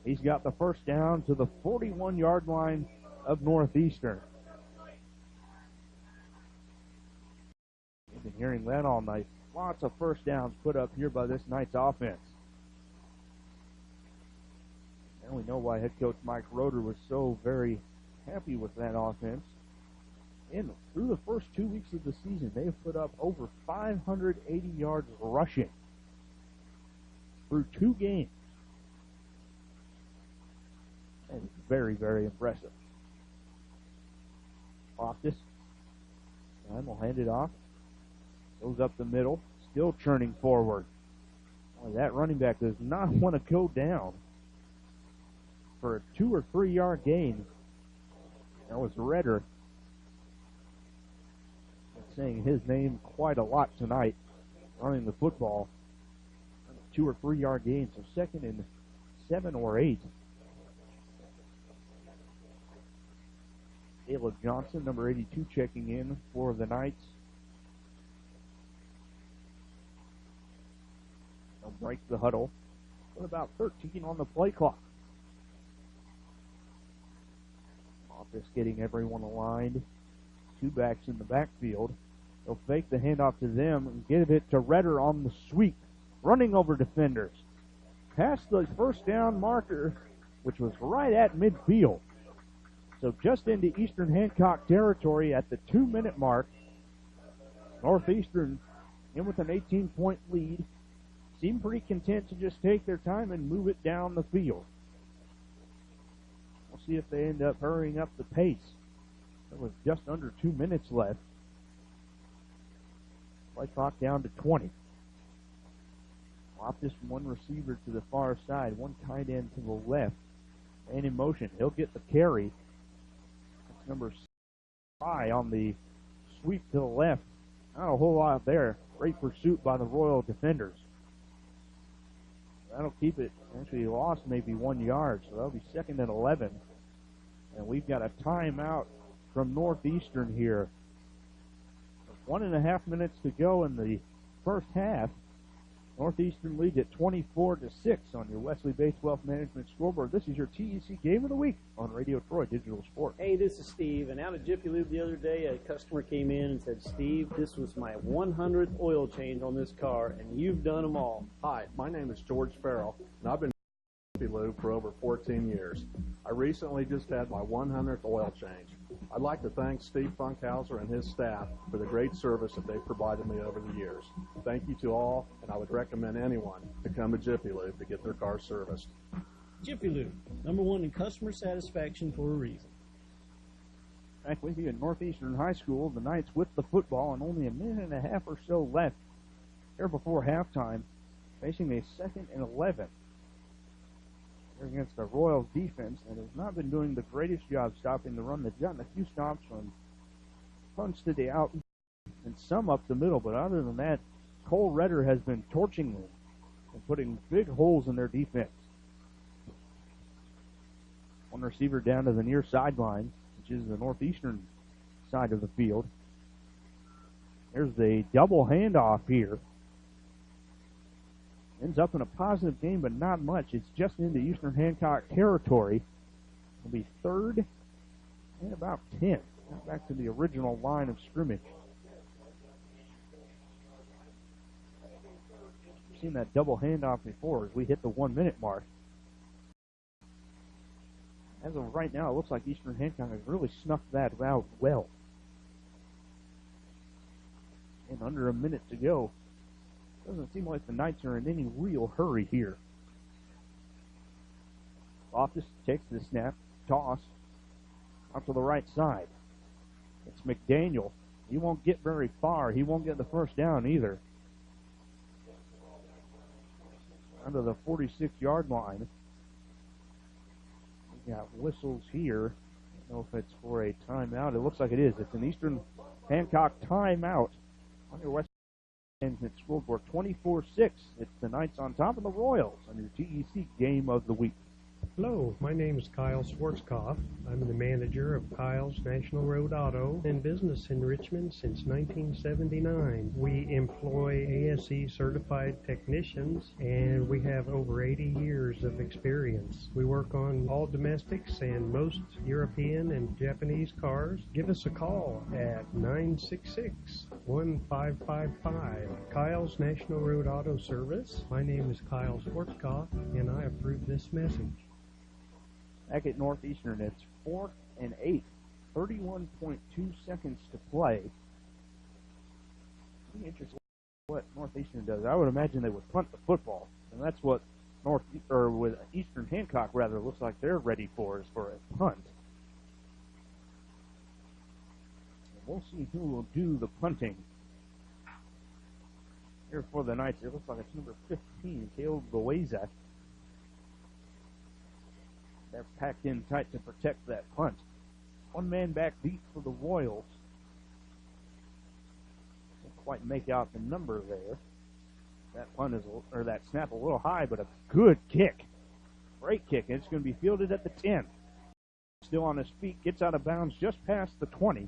He's got the first down to the 41-yard line of Northeastern. We've been hearing that all night. Lots of first downs put up here by this Knights offense. And we know why head coach Mike Roeder was so very happy with that offense. And through the first 2 weeks of the season, they have put up over 580 yards rushing through 2 games. That is very, very impressive. Loftus. Time will hand it off. Goes up the middle. Still churning forward. Boy, that running back does not want to go down for a 2 or 3 yard gain. That was Redder. Saying his name quite a lot tonight, running the football. 2 or 3 yard gain, so 2nd and 7 or 8. Ayla Johnson, number 82, checking in for the Knights. They'll break the huddle with about 13 on the play clock. Office getting everyone aligned. Two backs in the backfield. They'll fake the handoff to them and give it to Redder on the sweep, running over defenders. Past the first down marker, which was right at midfield. So just into Eastern Hancock territory at the 2-minute mark. Northeastern in with an 18-point lead. Seem pretty content to just take their time and move it down the field. We'll see if they end up hurrying up the pace. There was just under 2 minutes left. Play clock down to 20. Off this one receiver to the far side, one tight end to the left. And in motion, he'll get the carry. That's number 5 on the sweep to the left. Not a whole lot there. Great pursuit by the Royal defenders. That'll keep it. Actually, he lost maybe 1 yard, so that'll be 2nd and 11. And we've got a timeout from Northeastern here. 1.5 minutes to go in the first half. Northeastern leads at 24-6 on your Wesley-based wealth management scoreboard. This is your TEC Game of the Week on Radio Troy Digital Sport. Hey, this is Steve, and out at Jiffy Lube the other day, a customer came in and said, Steve, this was my 100th oil change on this car, and you've done them all. Hi, my name is George Farrell, and I've been at Jiffy Lube for over 14 years. I recently just had my 100th oil change. I'd like to thank Steve Funkhauser and his staff for the great service that they've provided me over the years. Thank you to all, and I would recommend anyone to come to Jiffy Lube to get their car serviced. Jiffy Lube, #1 in customer satisfaction for a reason. Back with you at Northeastern High School. The Knights with the football and only a minute and a half or so left here before halftime, facing a 2nd and 11. Against the Royals defense that has not been doing the greatest job stopping the run. They've gotten a few stops from punts to the out and some up the middle, but other than that, Cole Redder has been torching them and putting big holes in their defense. One receiver down to the near sideline, which is the Northeastern side of the field. There's a double handoff here. Ends up in a positive game, but not much. It's just into Eastern Hancock territory. It'll be 3rd and about 10. Back to the original line of scrimmage. We've seen that double handoff before as we hit the 1-minute mark. As of right now, it looks like Eastern Hancock has really snuffed that out well. And under a minute to go. Doesn't seem like the Knights are in any real hurry here. Loftus takes the snap, toss, out to the right side. It's McDaniel. He won't get very far. He won't get the first down either. Under the 46-yard line. We got whistles here. I don't know if it's for a timeout. It looks like it is. It's an Eastern Hancock timeout on your West Management scoreboard. 24-6. It's the Knights on top of the Royals on your TEC Game of the Week. Hello, my name is Kyle Schwarzkopf. I'm the manager of Kyle's National Road Auto in business in Richmond since 1979. We employ ASE certified technicians and we have over 80 years of experience. We work on all domestics and most European and Japanese cars. Give us a call at 966-1555. Kyle's National Road Auto Service. My name is Kyle Schwarzkopf and I approve this message. Back at Northeastern, it's 4th and 8, 31.2 seconds to play. Pretty interesting what Northeastern does. I would imagine they would punt the football, and that's what with Eastern Hancock rather looks like they're ready for, is for a punt. And we'll see who will do the punting. Here for the Knights, it looks like it's number 15, Caleb Boeza. They're packed in tight to protect that punt. One man back deep for the Royals. Can't quite make out the number there. That punt is, or that snap a little high, but a good kick. Great kick. And it's going to be fielded at the 10. still on his feet, gets out of bounds just past the 20.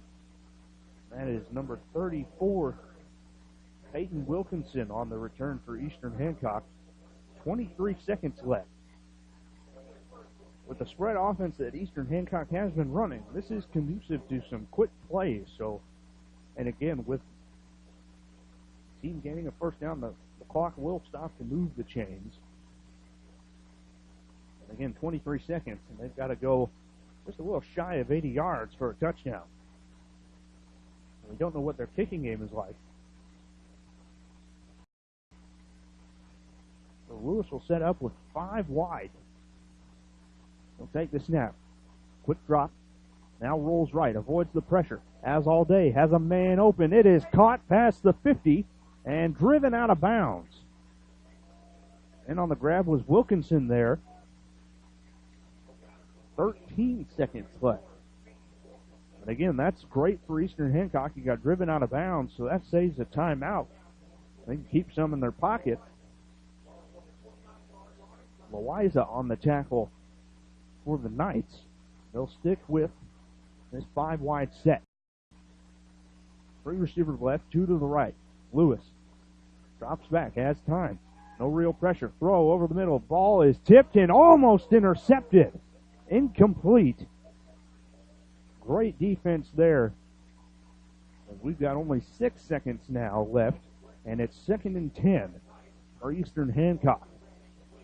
That is number 34, Peyton Wilkinson, on the return for Eastern Hancock. 23 seconds left. With the spread offense that Eastern Hancock has been running, this is conducive to some quick plays. So, and again, with the team gaining a first down, the clock will stop to move the chains. And again, 23 seconds, and they've got to go just a little shy of 80 yards for a touchdown. And we don't know what their kicking game is like. So Lewis will set up with 5 wide. He'll take the snap. Quick drop. Now rolls right. Avoids the pressure. As all day. Has a man open. It is caught past the 50 and driven out of bounds. And on the grab was Wilkinson there. 13 seconds left. And again, that's great for Eastern Hancock. He got driven out of bounds, so that saves a timeout. They can keep some in their pocket. Loiza on the tackle for the Knights. They'll stick with this 5 wide set. 3 receivers left, 2 to the right. Lewis drops back, has time. No real pressure. Throw over the middle. Ball is tipped and almost intercepted. Incomplete. Great defense there. And we've got only 6 seconds now left, and it's 2nd and 10 for Eastern Hancock.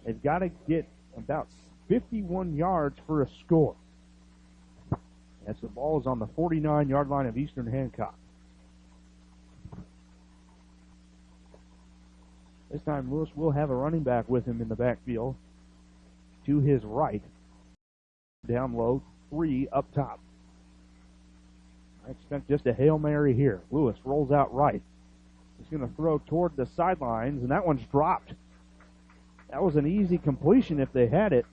They've got to get about 51 yards for a score. As the ball is on the 49-yard line of Eastern Hancock. This time Lewis will have a running back with him in the backfield. To his right. Down low, 3 up top. I expect just a Hail Mary here. Lewis rolls out right. He's going to throw toward the sidelines, and that one's dropped. That was an easy completion if they had it.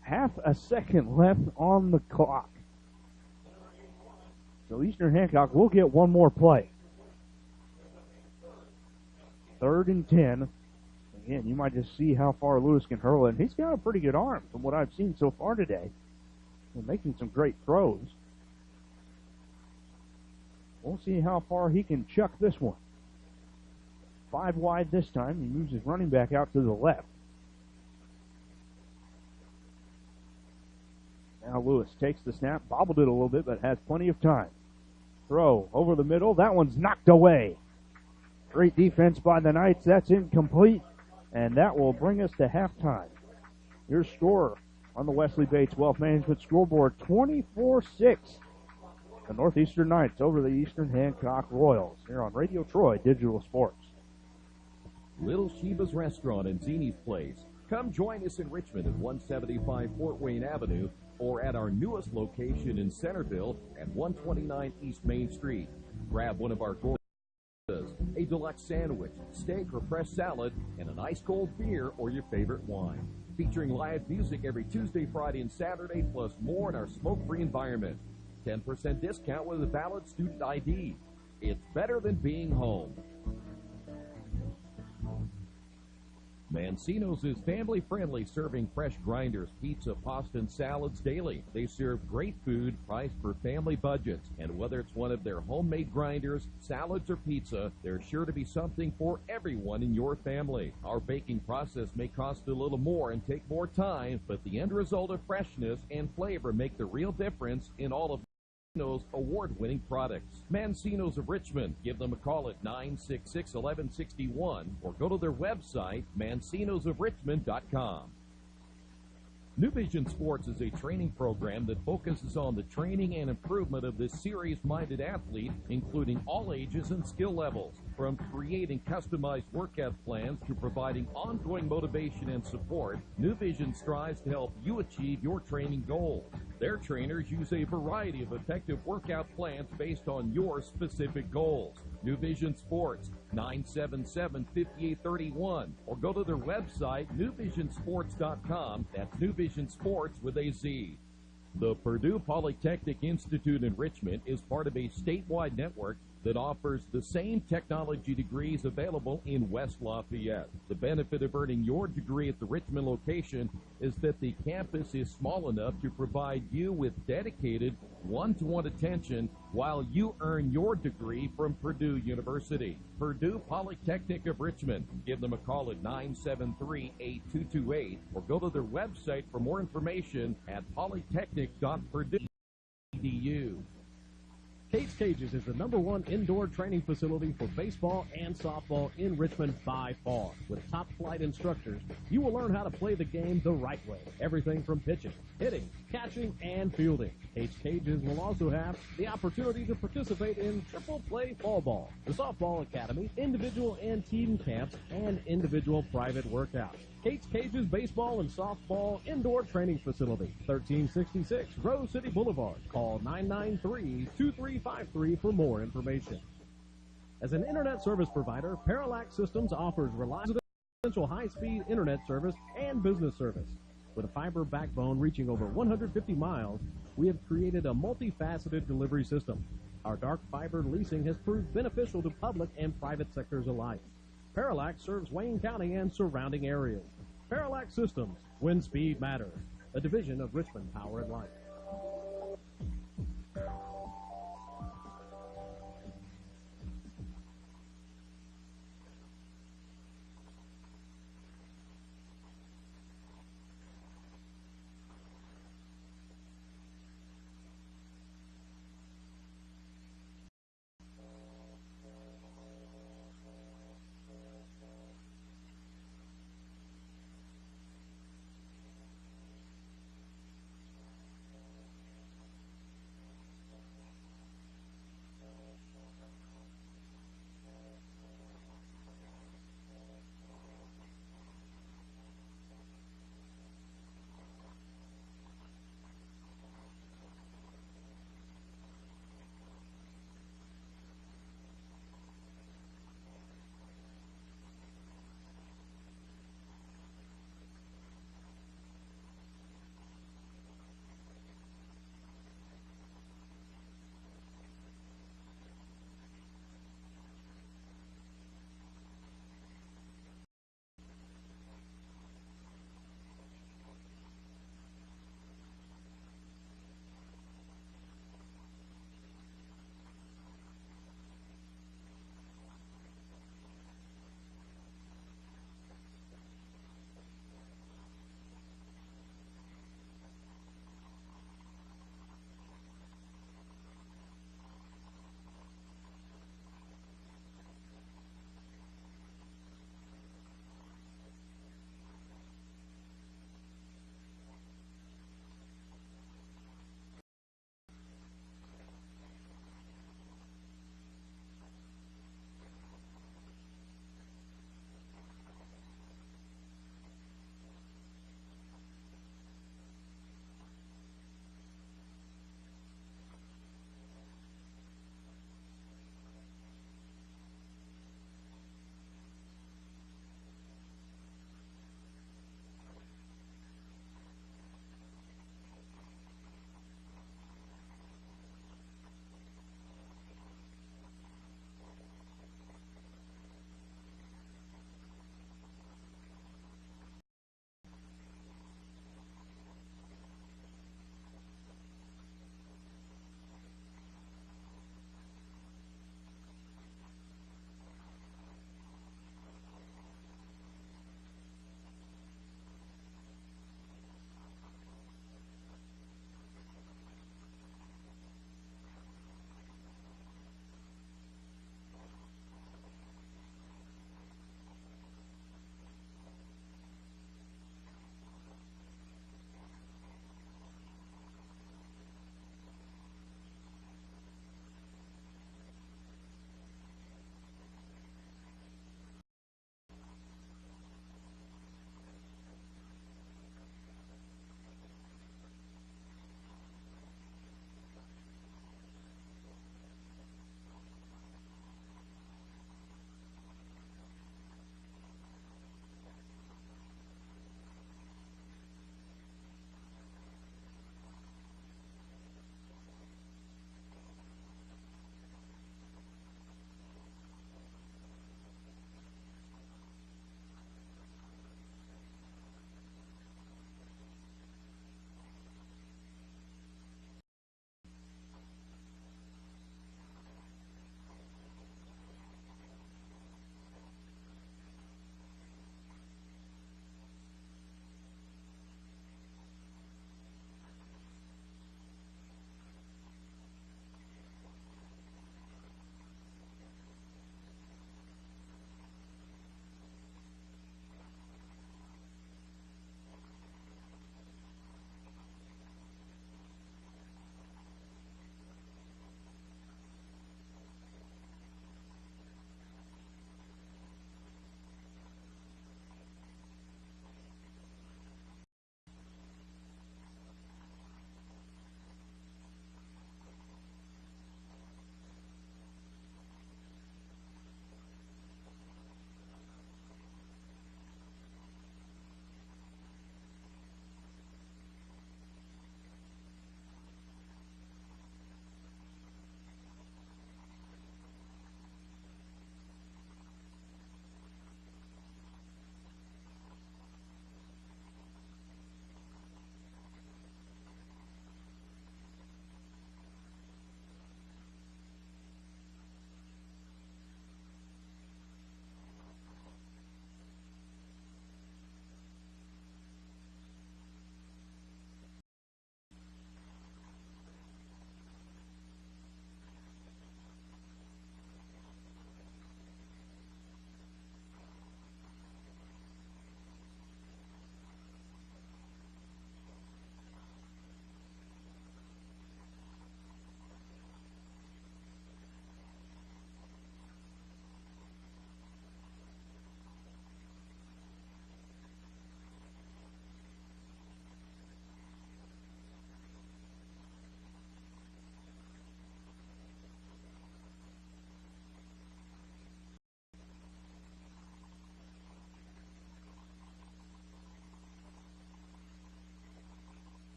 Half a second left on the clock. So Eastern Hancock will get one more play. 3rd and 10. Again, you might just see how far Lewis can hurl it. And he's got a pretty good arm from what I've seen so far today. He's making some great throws. We'll see how far he can chuck this one. 5 wide this time. He moves his running back out to the left. Now Lewis takes the snap, bobbled it a little bit, but has plenty of time. Throw over the middle. That one's knocked away. Great defense by the Knights. That's incomplete, and that will bring us to halftime. Your score on the Wesley Bates Wealth Management scoreboard, 24-6. The Northeastern Knights over the Eastern Hancock Royals here on Radio Troy Digital Sports. Little Sheba's Restaurant and Zini's Place. Come join us in Richmond at 175 Fort Wayne Avenue or at our newest location in Centerville at 129 East Main Street. Grab one of our a deluxe sandwich, steak or fresh salad, and an ice-cold beer or your favorite wine. Featuring live music every Tuesday, Friday, and Saturday, plus more in our smoke-free environment. 10% discount with a valid student ID. It's better than being home. Mancino's is family-friendly, serving fresh grinders, pizza, pasta, and salads daily. They serve great food priced for family budgets. And whether it's one of their homemade grinders, salads, or pizza, there's sure to be something for everyone in your family. Our baking process may cost a little more and take more time, but the end result of freshness and flavor make the real difference in all of Mancino's award-winning products. Mancino's of Richmond. Give them a call at 966-1161 or go to their website, mancinosofrichmond.com. New Vision Sports is a training program that focuses on the training and improvement of this serious-minded athlete, including all ages and skill levels. From creating customized workout plans to providing ongoing motivation and support, New Vision strives to help you achieve your training goals. Their trainers use a variety of effective workout plans based on your specific goals. New Vision Sports, 977-5831, or go to their website, newvisionsports.com. That's New Vision Sports with a Z. The Purdue Polytechnic Institute in Richmond is part of a statewide network that that offers the same technology degrees available in West Lafayette. The benefit of earning your degree at the Richmond location is that the campus is small enough to provide you with dedicated one-to-one attention while you earn your degree from Purdue University. Purdue Polytechnic of Richmond. Give them a call at 973-8228 or go to their website for more information at polytechnic.purdue.edu. Kate's Cages is the #1 indoor training facility for baseball and softball in Richmond by far. With top-flight instructors, you will learn how to play the game the right way. Everything from pitching, hitting, catching, and fielding. Kate's Cages will also have the opportunity to participate in triple play fall ball, the softball academy, individual and team camps, and individual private workouts. Kate's Cages Baseball and Softball Indoor Training Facility, 1366 Rose City Boulevard. Call 993-2353 for more information. As an internet service provider, Parallax Systems offers reliable high-speed internet service and business service. With a fiber backbone reaching over 150 miles, we have created a multifaceted delivery system. Our dark fiber leasing has proved beneficial to public and private sectors alike. Parallax serves Wayne County and surrounding areas. Parallax Systems, when speed matters, a division of Richmond Power and Light.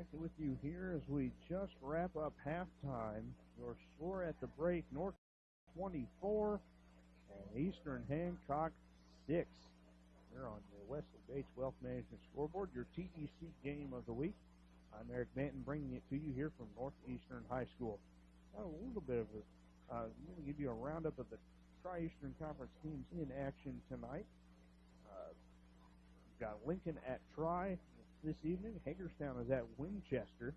Back with you here as we just wrap up halftime. Your score at the break, North 24 and Eastern Hancock 6. Here on the Wesley Bates Wealth Management Scoreboard, your TEC game of the week. I'm Eric Banton, bringing it to you here from Northeastern High School. Now, a little bit of I'm going to give you a roundup of the Tri-Eastern Conference teams in action tonight. We've got Lincoln at Tri this evening. Hagerstown is at Winchester.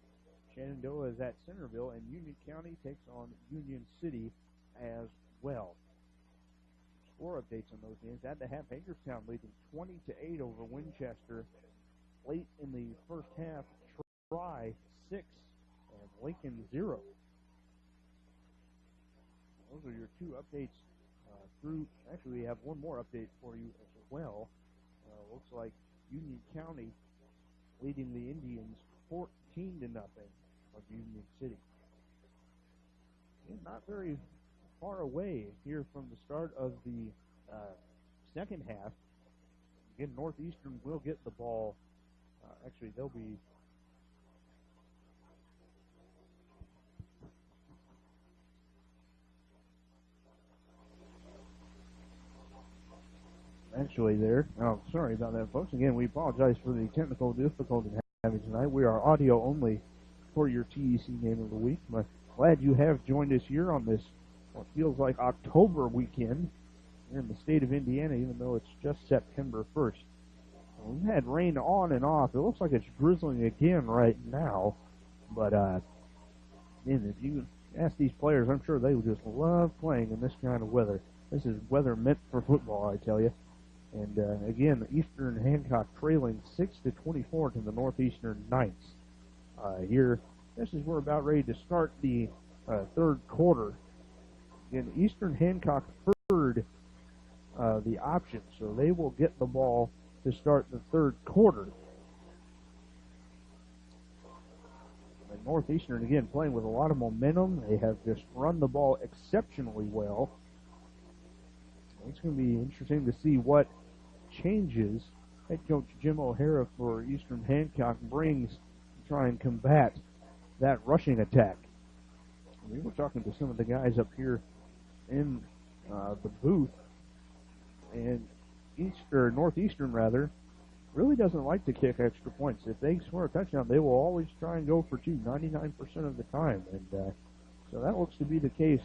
Shenandoah is at Centerville, and Union County takes on Union City as well. Score updates on those games. At the half, Hagerstown leading 20-8 over Winchester. Late in the first half, Tri 6 and Lincoln 0. Those are your two updates through. Actually, we have one more update for you as well. Looks like Union County leading the Indians 14-0 of Union City. And not very far away here from the start of the second half. Again, Northeastern will get the ball. Actually, they'll be there. Oh, sorry about that, folks. Again, we apologize for the technical difficulty having tonight. We are audio only for your TEC game of the week. But glad you have joined us here on this, what feels like October weekend here in the state of Indiana, even though it's just September 1st. We've had rain on and off. It looks like it's drizzling again right now. But, if you ask these players, I'm sure they would just love playing in this kind of weather. This is weather meant for football, I tell you. And, again, Eastern Hancock trailing 6-24 to the Northeastern Knights. Here, this is we're about ready to start the third quarter. Again, Eastern Hancock preferred the option, so they will get the ball to start the third quarter. And Northeastern, again, playing with a lot of momentum. They have just run the ball exceptionally well. It's going to be interesting to see what changes head coach Jim O'Hara for Eastern Hancock brings to try and combat that rushing attack. We were talking to some of the guys up here in the booth, and Northeastern really doesn't like to kick extra points. If they score a touchdown, they will always try and go for two 99% of the time, and so that looks to be the case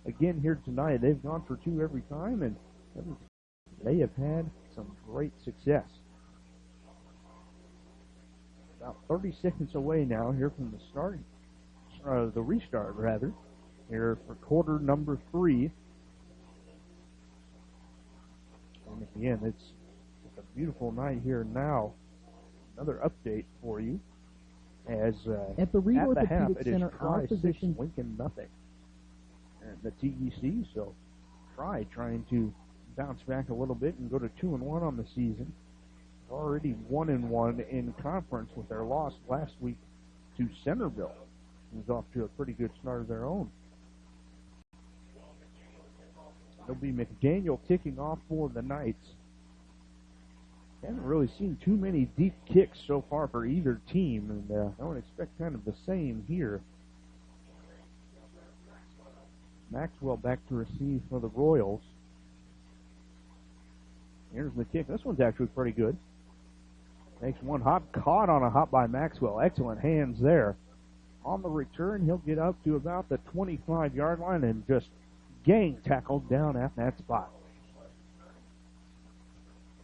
again here tonight. They've gone for two every time, and they have had some great success. About 30 seconds away now here from the start, the restart rather, here for quarter number 3. And again, it's a beautiful night here now. Another update for you, as at the Reed at the half Orthopedic it is Center, Tri 6, physician Lincoln nothing. And the TEC, so trying to bounce back a little bit and go to 2-1 on the season. Already 1-1 in conference with their loss last week to Centerville. Who's off to a pretty good start of their own. It'll be McDaniel kicking off for the Knights. Haven't really seen too many deep kicks so far for either team, and I would expect kind of the same here. Maxwell back to receive for the Royals. Here's the kick. This one's actually pretty good. Makes one hop, caught on a hop by Maxwell. Excellent hands there. On the return, he'll get up to about the 25-yard line and just gang tackled down at that spot.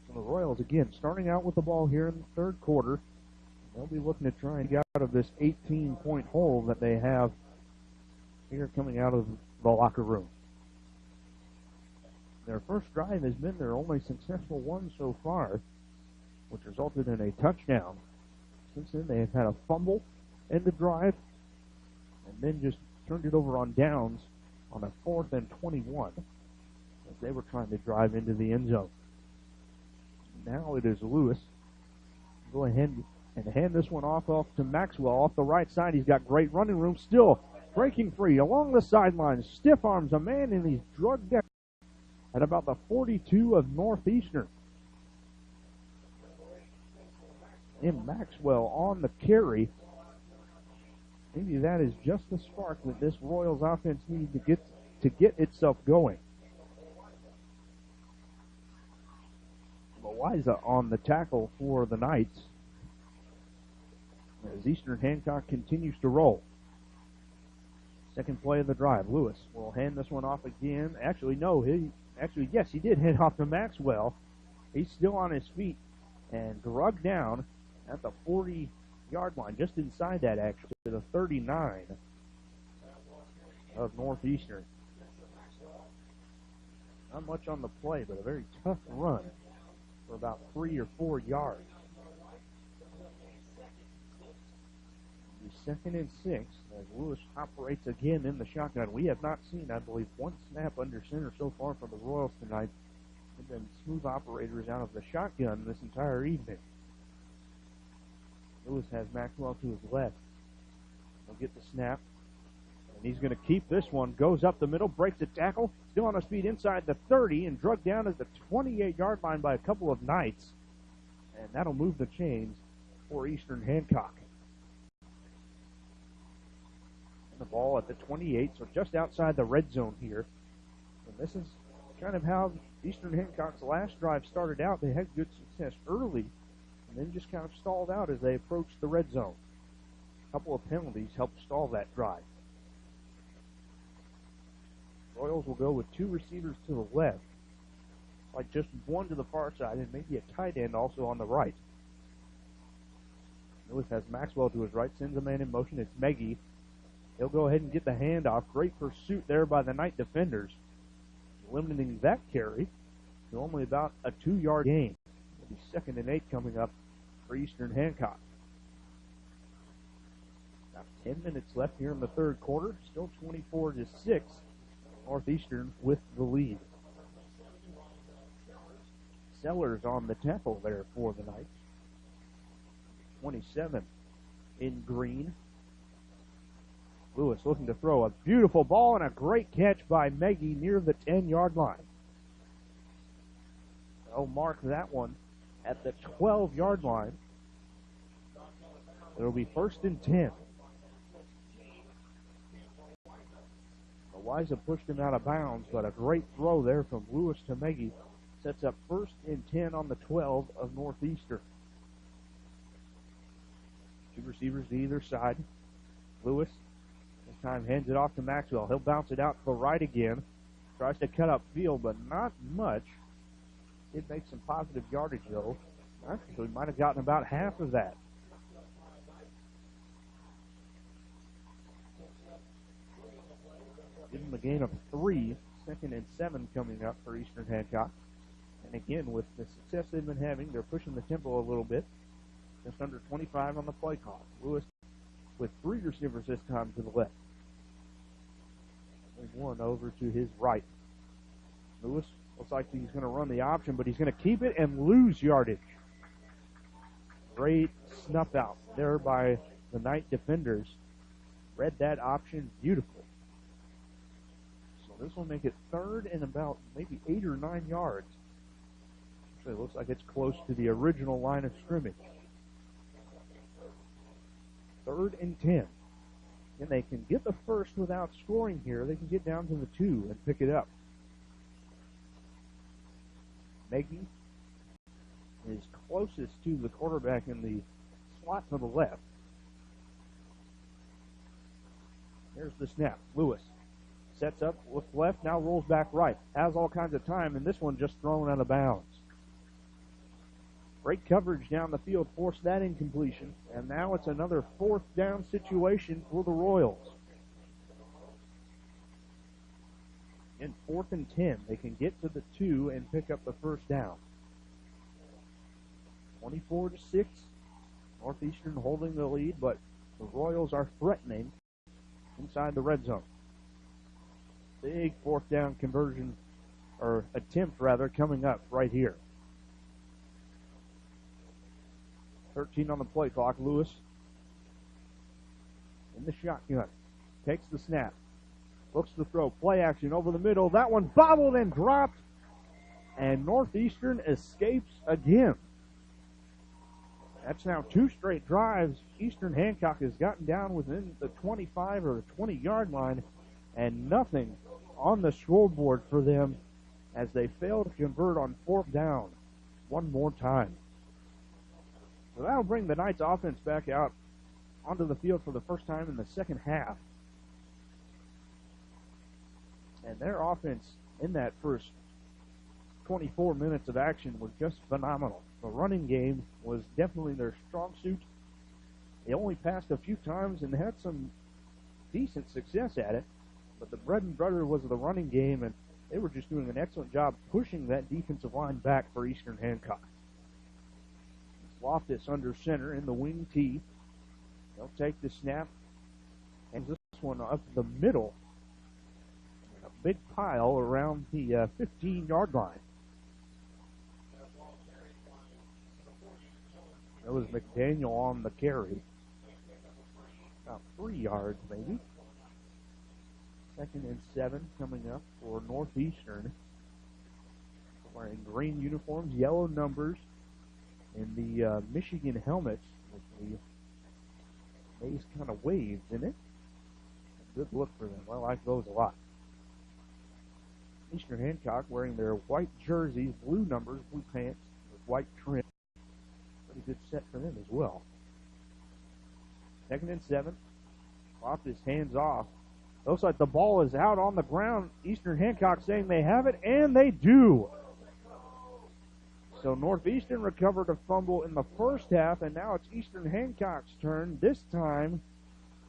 So the Royals, again, starting out with the ball here in the third quarter. They'll be looking to try and get out of this 18-point hole that they have here coming out of the locker room. Their first drive has been their only successful one so far, which resulted in a touchdown. Since then, they have had a fumble in the drive, and then just turned it over on downs on a 4th and 21 as they were trying to drive into the end zone. Now it is Lewis. Go ahead and hand this one off to Maxwell off the right side. He's got great running room. Still breaking free along the sidelines. Stiff arms a man, and he's drugged down at about the 42 of Northeastern. And Maxwell on the carry maybe that is just the spark that this Royals offense needs to get itself going. Loiza on the tackle for the Knights as Eastern Hancock continues to roll. Second play of the drive. Lewis will hand this one off again. Actually, no. Yes, he did hand off to Maxwell. He's still on his feet and drugged down at the 40-yard line, just inside that, actually, to the 39 of Northeastern. Not much on the play, but a very tough run for about 3 or 4 yards. Second and 6 as Lewis operates again in the shotgun. We have not seen, I believe, one snap under center so far from the Royals tonight. They've been smooth operators out of the shotgun this entire evening. Lewis has Maxwell to his left. He'll get the snap, and he's going to keep this one. Goes up the middle, breaks a tackle, still on his feet inside the 30, and drugged down at the 28-yard line by a couple of Knights. And that'll move the chains for Eastern Hancock. The ball at the 28, so just outside the red zone here. And this is kind of how Eastern Hancock's last drive started out. They had good success early and then just kind of stalled out as they approached the red zone. A couple of penalties helped stall that drive. Royals will go with 2 receivers to the left, like just one to the far side, and maybe a tight end also on the right. Lewis has Maxwell to his right, sends a man in motion. It's Meggie. He'll go ahead and get the handoff. Great pursuit there by the Knight defenders, limiting that carry to only about a 2-yard gain. It'll be 2nd and 8 coming up for Eastern Hancock. About 10 minutes left here in the third quarter. Still 24-6. Northeastern with the lead. Sellers on the tackle there for the Knights. 27 in green. Lewis looking to throw a beautiful ball and a great catch by Meggie near the 10-yard line. They'll mark that one at the 12-yard line. It'll be 1st and 10. Loiza pushed him out of bounds, but a great throw there from Lewis to Meggie sets up 1st and 10 on the 12 of Northeastern. 2 receivers to either side. Lewis this time hands it off to Maxwell. He'll bounce it out to the right again. Tries to cut up field, but not much. Did make some positive yardage, though. Actually, might have gotten about half of that. Give him a gain of 3. 2nd and 7 coming up for Eastern Hancock. And again, with the success they've been having, they're pushing the tempo a little bit. Just under 25 on the play clock. Lewis with 3 receivers this time to the left. There's one over to his right. Lewis looks like he's going to run the option, but he's going to keep it and lose yardage. Great snuff out there by the Knight defenders. Read that option beautifully. So this will make it 3rd and about maybe 8 or 9 yards. Actually, it looks like it's close to the original line of scrimmage. 3rd and 10. And they can get the first without scoring here. They can get down to the 2 and pick it up. Meggie is closest to the quarterback in the slot to the left. There's the snap. Lewis sets up, looks left, now rolls back right. Has all kinds of time, and this one just thrown out of bounds. Great coverage down the field, forced that incompletion, and now it's another 4th down situation for the Royals. In 4th and 10, they can get to the 2 and pick up the first down. 24-6, Northeastern holding the lead, but the Royals are threatening inside the red zone. Big 4th down conversion, or attempt rather, coming up right here. 13 on the play clock. Lewis in the shotgun. Takes the snap. Looks to throw. Play action over the middle. That one bobbled and dropped. And Northeastern escapes again. That's now 2 straight drives. Eastern Hancock has gotten down within the 25 or the 20-yard line, and nothing on the scoreboard for them as they fail to convert on 4th down one more time. So that'll bring the Knights offense back out onto the field for the first time in the second half. And their offense in that first 24 minutes of action was just phenomenal. The running game was definitely their strong suit. They only passed a few times and had some decent success at it, but the bread and butter was the running game, and they were just doing an excellent job pushing that defensive line back for Eastern Hancock. Loftus under center in the wing tee. They'll take the snap, and this one up the middle. A big pile around the 15-yard line. That was McDaniel on the carry. About 3 yards, maybe. 2nd and 7 coming up for Northeastern. Wearing green uniforms, yellow numbers, and the Michigan helmets with the base kind of waves in it. A good look for them. I like those a lot. Eastern Hancock wearing their white jerseys, blue numbers, blue pants, with white trim. Pretty good set for them as well. 2nd and 7. Loftus hands off. Looks like the ball is out on the ground. Eastern Hancock saying they have it, and they do. So Northeastern recovered a fumble in the first half, and now it's Eastern Hancock's turn. This time,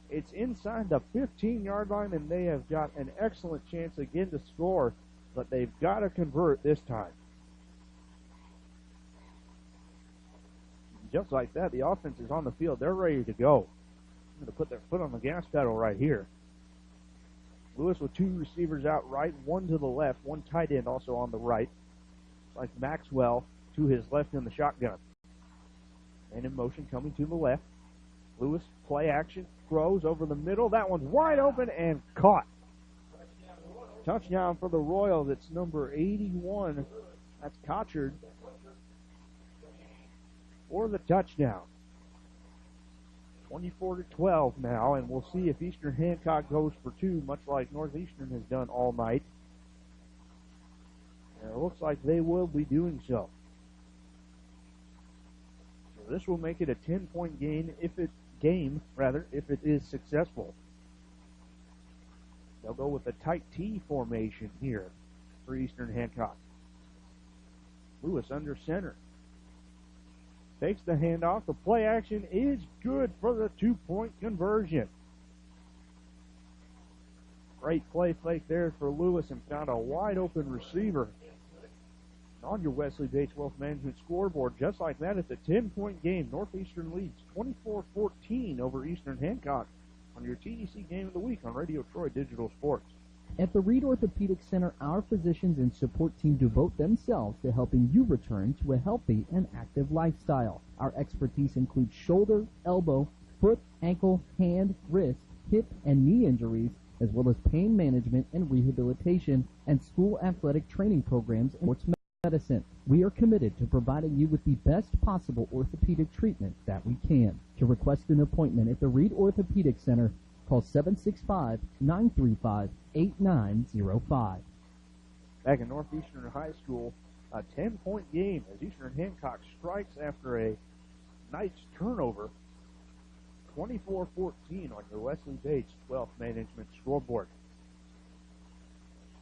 it's inside the 15-yard line, and they have got an excellent chance again to score, but they've got to convert this time. Just like that, the offense is on the field. They're ready to go. I'm going to put their foot on the gas pedal right here. Lewis with 2 receivers out right, 1 to the left, 1 tight end also on the right. Like Maxwell to his left in the shotgun. And in motion coming to the left. Lewis, play action, throws over the middle. That one's wide open and caught. Touchdown for the Royals. It's number 81. That's Kochard for the touchdown. 24-12 now, and we'll see if Eastern Hancock goes for 2, much like Northeastern has done all night. And it looks like they will be doing so. So this will make it a 10-point game if it is successful. They'll go with a tight T formation here for Eastern Hancock. Lewis under center. Takes the handoff. The play action is good for the 2-point conversion. Great play fake there for Lewis and found a wide open receiver. On your Wesley Bates Wealth Management scoreboard, just like that, it's a 10-point game. Northeastern leads 24-14 over Eastern Hancock on your TDC Game of the Week on Radio Troy Digital Sports. At the Reed Orthopedic Center, our physicians and support team devote themselves to helping you return to a healthy and active lifestyle. Our expertise includes shoulder, elbow, foot, ankle, hand, wrist, hip, and knee injuries, as well as pain management and rehabilitation and school athletic training programs in sports medicine. We are committed to providing you with the best possible orthopedic treatment that we can. To request an appointment at the Reed Orthopedic Center, call 765-935-8905. Back in Northeastern High School, a 10-point game as Eastern Hancock strikes after a Knights turnover. 24-14 on your Wesley Bates Wealth Management scoreboard.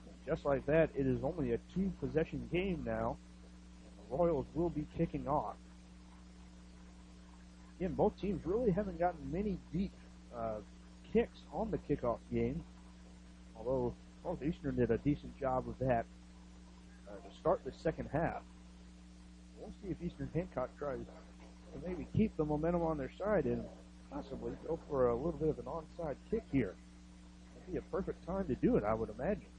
And just like that, it is only a 2-possession game now. And the Royals will be kicking off. Again, both teams really haven't gotten many deep kicks on the kickoff game, although Northeastern did a decent job of that to start the second half. We'll see if Eastern Hancock tries to maybe keep the momentum on their side and possibly go for a little bit of an onside kick here. It'd be a perfect time to do it, I would imagine.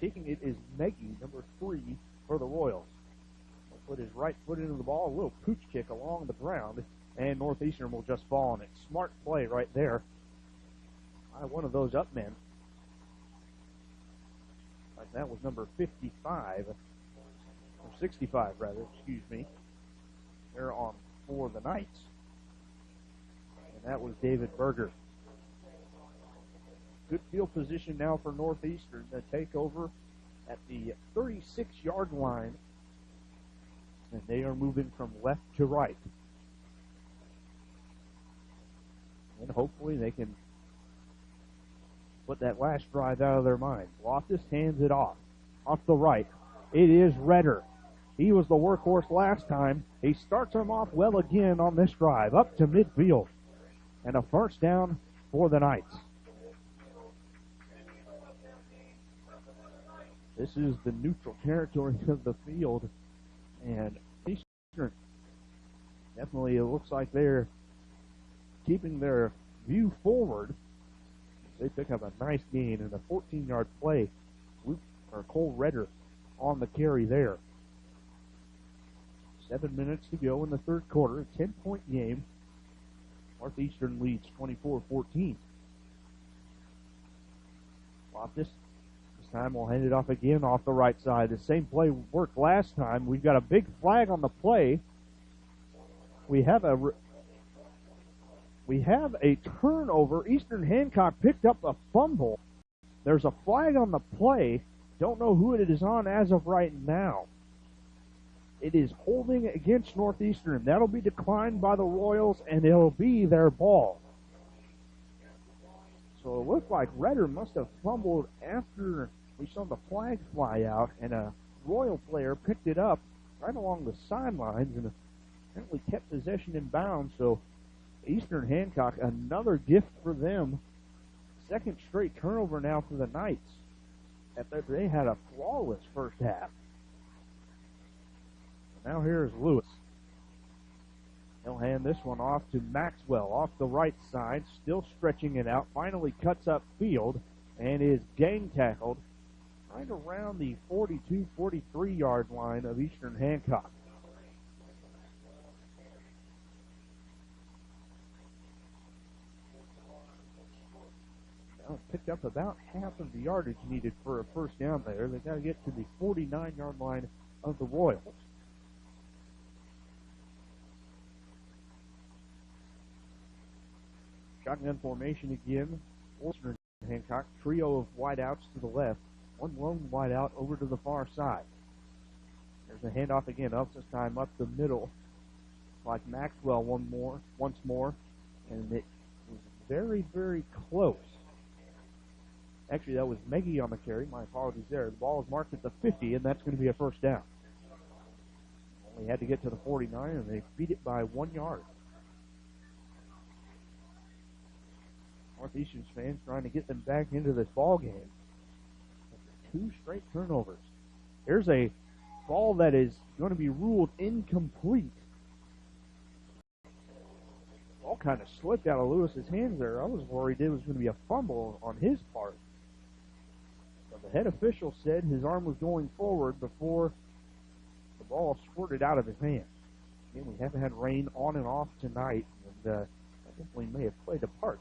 Kicking it is Meggie, number 3 for the Royals. He'll put his right foot into the ball, a little pooch kick along the ground, and Northeastern will just fall on it. Smart play right there by one of those up men. Like that was number 55, or 65 rather, excuse me. there on for the Knights. And that was David Berger. Good field position now for Northeastern to take over at the 36-yard line. And they are moving from left to right. And hopefully they can put that last drive out of their mind. Loftus hands it off the right. It is Redder. He was the workhorse last time. He starts him off well again on this drive, up to midfield. And a first down for the Knights. This is the neutral territory of the field. And Eastern, definitely it looks like they're keeping their view forward. They pick up a nice gain and a 14-yard play. Cole Redder on the carry there. 7 minutes to go in the third quarter. A 10-point game. Northeastern leads 24-14. Loftus. This time we'll hand it off again off the right side. The same play worked last time. We've got a big flag on the play. We have a turnover. Eastern Hancock picked up a fumble. There's a flag on the play. Don't know who it is on as of right now. It is holding against Northeastern. That'll be declined by the Royals, and it'll be their ball. So it looked like Redder must have fumbled after we saw the flag fly out, and a Royal player picked it up right along the sidelines and apparently kept possession in bounds. So Eastern Hancock, another gift for them. Second straight turnover now for the Knights. They had a flawless first half. Now here's Lewis. He'll hand this one off to Maxwell off the right side, still stretching it out. Finally cuts up field and is gang tackled right around the 42, 43-yard line of Eastern Hancock. Picked up about half of the yardage needed for a first down there. They got to get to the 49-yard line of the Royals. Shotgun formation again. Eastern Hancock, trio of wideouts to the left. One lone wideout over to the far side. There's a handoff again, up this time up the middle. Like Maxwell once more. And it was very, very close. Actually, that was Meggie on the carry. My apologies there. The ball is marked at the 50, and that's going to be a first down. Only had to get to the 49, and they beat it by 1 yard. Northeastern fans trying to get them back into this ball game. 2 straight turnovers. Here's a ball that is going to be ruled incomplete. Ball kind of slipped out of Lewis's hands there. I was worried it was going to be a fumble on his part. But the head official said his arm was going forward before the ball squirted out of his hand. Again, we haven't had rain on and off tonight, and that definitely may have played a part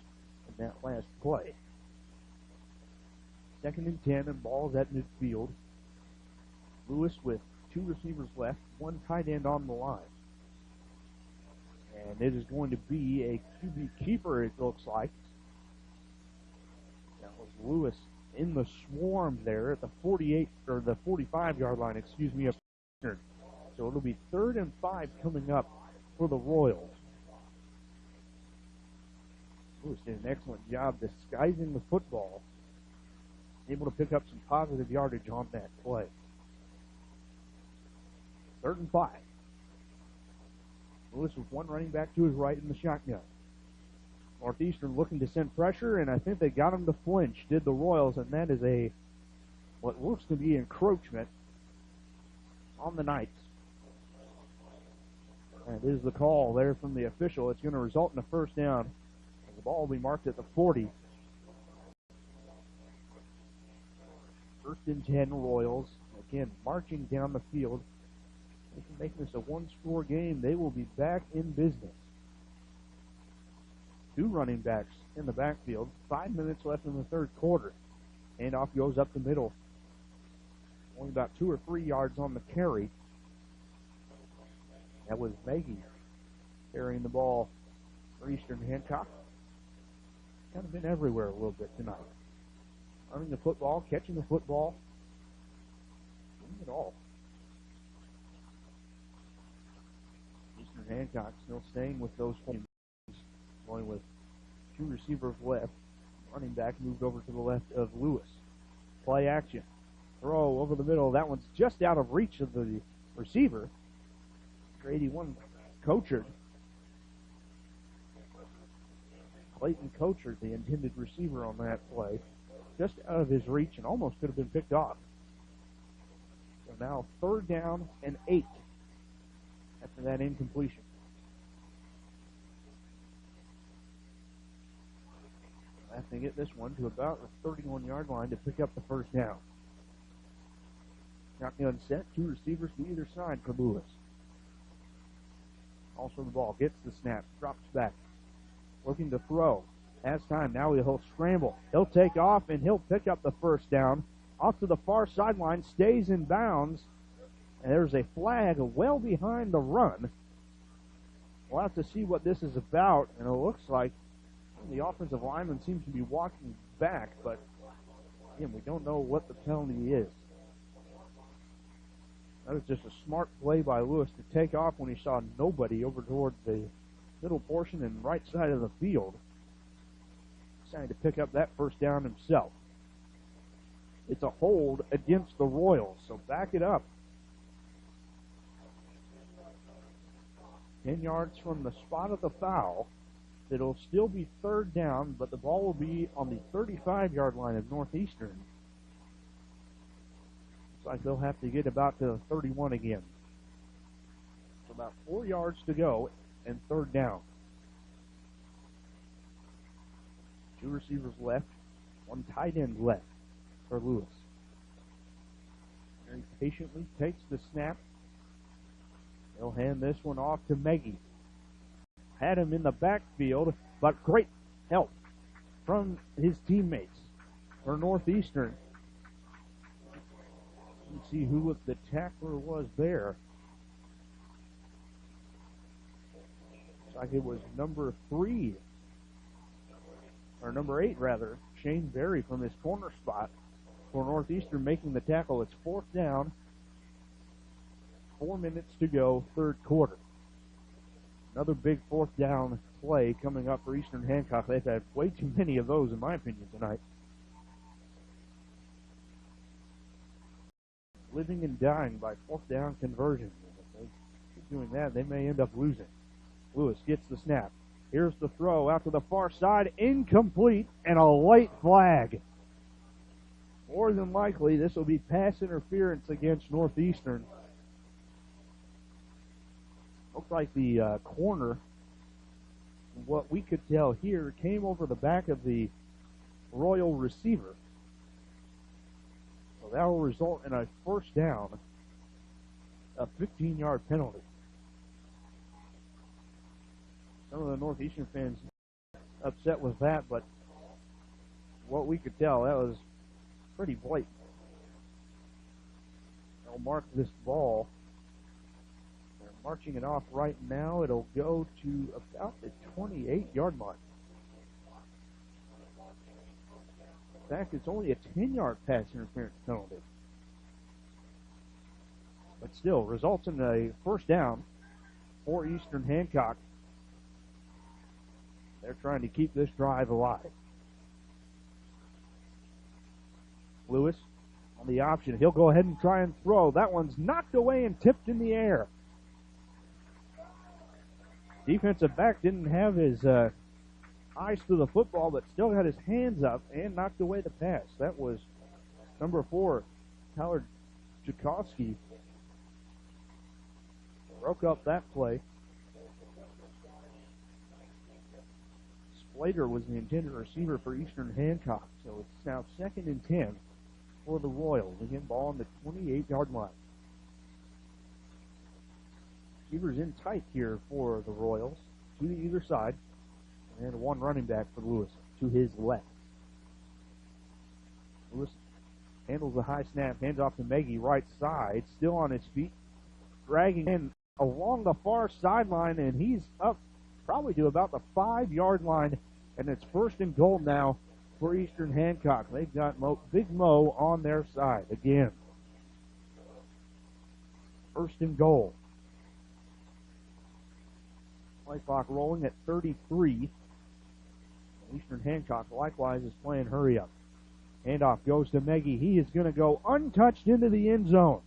in that last play. 2nd and 10, and ball's at midfield. Lewis with 2 receivers left, 1 tight end on the line. And it is going to be a QB keeper, it looks like. That was Lewis in the swarm there at the 48 or the 45-yard line, excuse me. So it'll be 3rd and 5 coming up for the Royals. Lewis did an excellent job disguising the football, able to pick up some positive yardage on that play. 3rd and 5. Lewis with 1 running back to his right in the shotgun. Northeastern looking to send pressure, and I think they got him to flinch, did the Royals, and that is what looks to be encroachment on the Knights. And is the call there from the official. It's going to result in a first down. The ball will be marked at the 40. 1st and 10 Royals. Again, marching down the field. They can make this a 1-score game. They will be back in business. 2 running backs in the backfield. 5 minutes left in the third quarter. Handoff goes up the middle. Only about 2 or 3 yards on the carry. That was Maggie carrying the ball for Eastern Hancock. Kind of been everywhere a little bit tonight. Running the football, catching the football, doing it all. Eastern Hancock still staying with those points, going with two receivers left. Running back moved over to the left of Lewis. Play action. Throw over the middle. That one's just out of reach of the receiver. 81 Cochard. Clayton Cochard, the intended receiver on that play. Just out of his reach and almost could have been picked off. So now 3rd down and 8 after that incompletion. Have to get this one to about the 31-yard line to pick up the 1st down. Shotgun set, 2 receivers to either side for Lewis. Also the ball, gets the snap, drops back. Looking to throw. Has time, now he'll scramble. He'll take off and he'll pick up the 1st down. Off to the far sideline, stays in bounds. And there's a flag well behind the run. We'll have to see what this is about, and it looks like the offensive lineman seems to be walking back, but again, we don't know what the penalty is. That was just a smart play by Lewis to take off when he saw nobody over toward the middle portion and right side of the field. Decided to pick up that 1st down himself. It's a hold against the Royals, so back it up. 10 yards from the spot of the foul. It'll still be 3rd down, but the ball will be on the 35-yard line of Northeastern. Looks like they'll have to get about to the 31 again. So about 4 yards to go and 3rd down. 2 receivers left, 1 tight end left for Lewis. Very patiently takes the snap. They'll hand this one off to Maggie. Had him in the backfield, but great help from his teammates for Northeastern. Let's see who the tackler was there. Looks like it was number 3, or number 8 rather, Shane Berry from his corner spot for Northeastern making the tackle. It's 4th down, 4 minutes to go, 3rd quarter. Another big 4th down play coming up for Eastern Hancock. They've had way too many of those, in my opinion, tonight. Living and dying by 4th down conversions. If they keep doing that, they may end up losing. Lewis gets the snap. Here's the throw out to the far side. Incomplete and a late flag. More than likely, this will be pass interference against Northeastern. Looks like the corner, what we could tell here, came over the back of the Royal receiver. So that will result in a 1st down, a 15-yard penalty. Some of the Northeastern fans upset with that, but what we could tell, that was pretty blatant. They'll mark this ball. Marching it off right now, it'll go to about the 28-yard line. In fact, it's only a 10-yard pass interference penalty. But still, results in a 1st down for Eastern Hancock. They're trying to keep this drive alive. Lewis on the option. He'll go ahead and try and throw. That one's knocked away and tipped in the air. Defensive back didn't have his eyes to the football, but still got his hands up and knocked away the pass. That was number 4, Tyler Jakowski. Broke up that play. Splater was the intended receiver for Eastern Hancock, so it's now 2nd and 10 for the Royals. Again, ball on the 28-yard line. Receivers in tight here for the Royals, to either side, and 1 running back for Lewis to his left. Lewis handles the high snap, hands off to Maggie, right side, still on his feet, dragging in along the far sideline, and he's up probably to about the 5-yard line, and it's 1st and goal now for Eastern Hancock. They've got Big Mo on their side again. 1st and goal. Play clock rolling at 33. Eastern Hancock likewise is playing hurry up. Handoff goes to Meggie. He is going to go untouched into the end zone.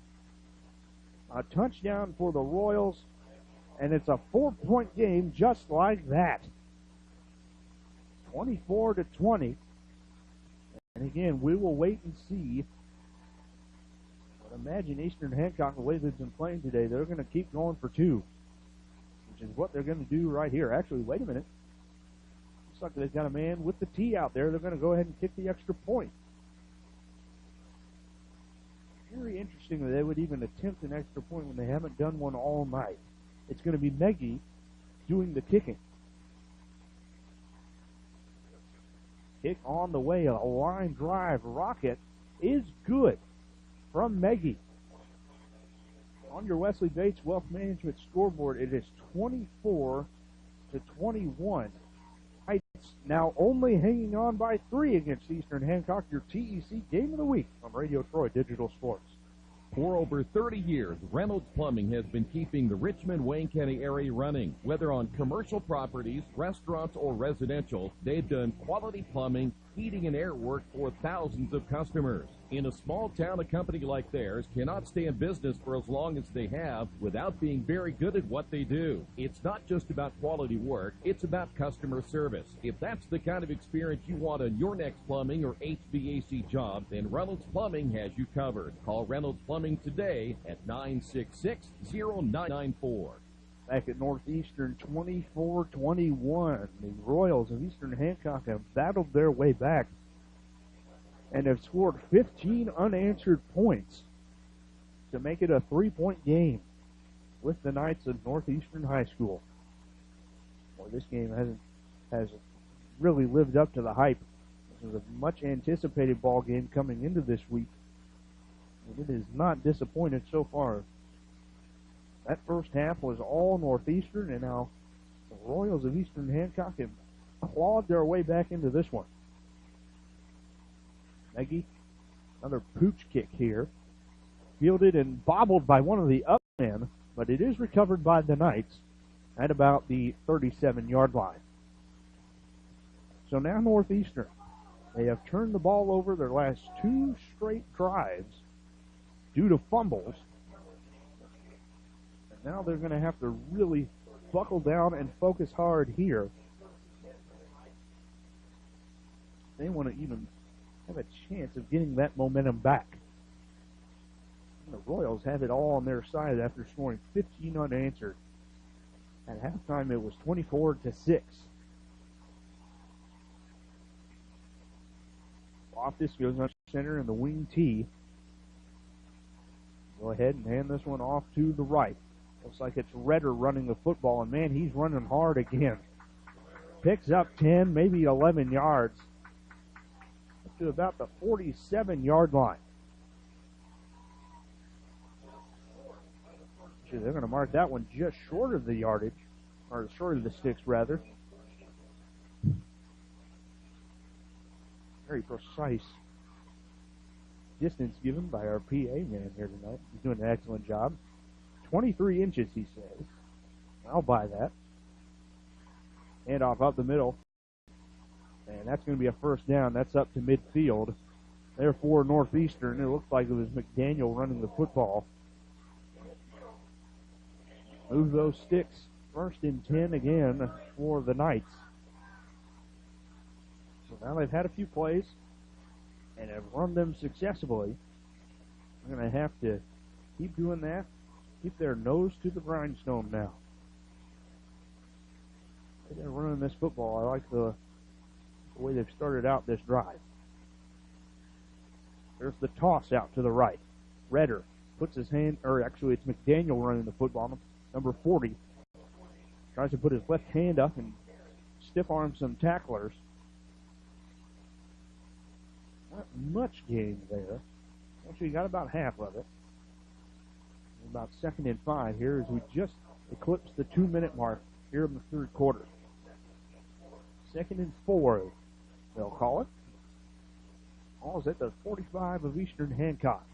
A touchdown for the Royals, and it's a 4-point game just like that. 24-20. And again, we will wait and see. But imagine Eastern Hancock, the way they've been playing today, they're going to keep going for 2, which is what they're going to do right here. Actually, wait a minute. Looks like they've got a man with the tee out there. They're going to go ahead and kick the extra point. Very interesting that they would even attempt an extra point when they haven't done one all night. It's going to be Meggie doing the kicking. Kick on the way, a line drive rocket is good from Meggie. On your Wesley Bates Wealth Management scoreboard, it is 24-21. Heights now only hanging on by 3 against Eastern Hancock, your TEC Game of the Week on Radio Troy Digital Sports. For over 30 years, Reynolds Plumbing has been keeping the Richmond-Wayne County area running. Whether on commercial properties, restaurants, or residential, they've done quality plumbing, heating, and air work for thousands of customers. In a small town, a company like theirs cannot stay in business for as long as they have without being very good at what they do. It's not just about quality work, it's about customer service. If that's the kind of experience you want on your next plumbing or HVAC job, then Reynolds Plumbing has you covered. Call Reynolds Plumbing today at 966-0994. Back at Northeastern, 24-21. The Royals of Eastern Hancock have battled their way back and have scored 15 unanswered points to make it a 3-point game with the Knights of Northeastern High School. Well, this game has really lived up to the hype. This is a much anticipated ball game coming into this week, and it has not disappointed so far. That first half was all Northeastern, and now the Royals of Eastern Hancock have clawed their way back into this one. Meggie, another pooch kick here. Fielded and bobbled by one of the up men, but it is recovered by the Knights at about the 37-yard line. So now Northeastern, they have turned the ball over their last 2 straight drives due to fumbles. And now they're going to have to really buckle down and focus hard here. They want to even have a chance of getting that momentum back. And the Royals have it all on their side after scoring 15 unanswered. At halftime, it was 24-6. Loftus goes on center in the wing tee. Go ahead and hand this one off to the right. Looks like it's Redder running the football, and man, he's running hard again. Picks up 10, maybe 11 yards. Up to about the 47-yard line. Actually, they're going to mark that one just short of the yardage, or short of the sticks, rather. Very precise distance given by our PA man here tonight. He's doing an excellent job. 23 inches, he says. I'll buy that. Handoff up the middle. And that's going to be a first down. That's up to midfield. Therefore, Northeastern, it looks like it was McDaniel running the football. Move those sticks. 1st and 10 again for the Knights. So now they've had a few plays and have run them successfully. They're going to have to keep doing that. Keep their nose to the grindstone now. They're running this football. I like the way they've started out this drive. There's the toss out to the right. Redder puts his hand, or actually it's McDaniel running the football. Number 40 tries to put his left hand up and stiff arm some tacklers. Not much gain there. Actually, got about half of it. About 2nd and 5 here as we just eclipsed the 2-minute mark here in the 3rd quarter. 2nd and 4, they'll call it. Ball's at the 45 of Eastern Hancock.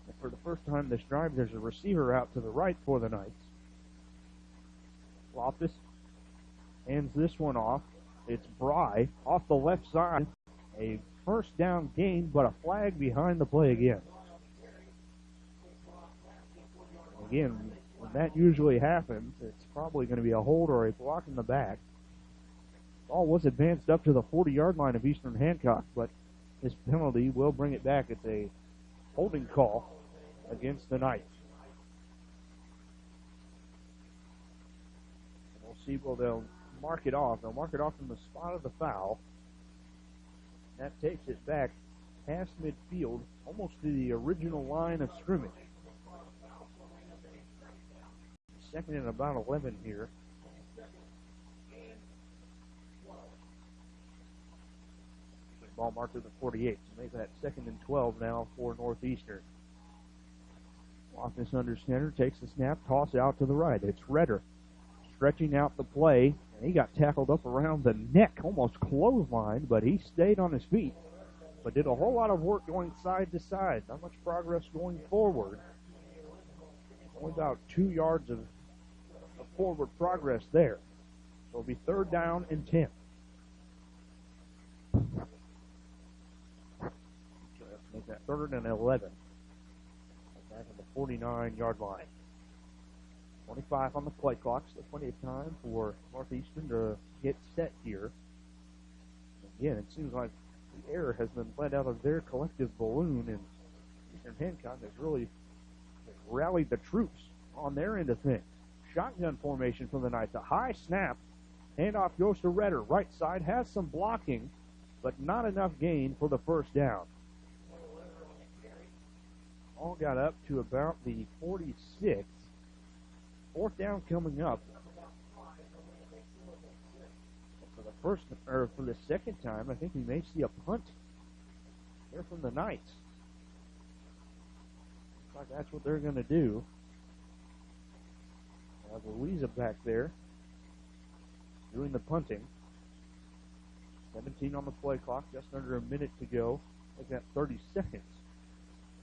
And for the first time this drive, there's a receiver out to the right for the Knights. Loftus hands this one off. It's Bry off the left side. A first down gain, but a flag behind the play again. Again, when that usually happens, it's probably going to be a hold or a block in the back. Ball was advanced up to the 40-yard line of Eastern Hancock, but this penalty will bring it back. It's a holding call against the Knights. We'll see, well, they'll mark it off. They'll mark it off from the spot of the foul. That takes it back past midfield, almost to the original line of scrimmage. 2nd and about 11 here. Ball marked at the 48. So make that 2nd and 12 now for Northeastern. Loftus under center, takes the snap, toss out to the right. It's Redder stretching out the play, and he got tackled up around the neck, almost clotheslined, but he stayed on his feet, but did a whole lot of work going side to side. Not much progress going forward. Only about 2 yards of forward progress there. So it'll be 3rd down and 10. Make that 3rd and 11. Back at the 49-yard line. 25 on the play clock, so plenty of time for Northeastern to get set here. Again, it seems like the air has been let out of their collective balloon, and Eastern Hancock has really rallied the troops on their end of things. Shotgun formation from the Knights. A high snap. Handoff goes to Redder. Right side has some blocking, but not enough gain for the first down. All got up to about the 46. 4th down coming up. For the second time, I think we may see a punt there from the Knights. Looks like that's what they're going to do. Louisa back there doing the punting. 17 on the play clock, just under a minute to go. They've got 30 seconds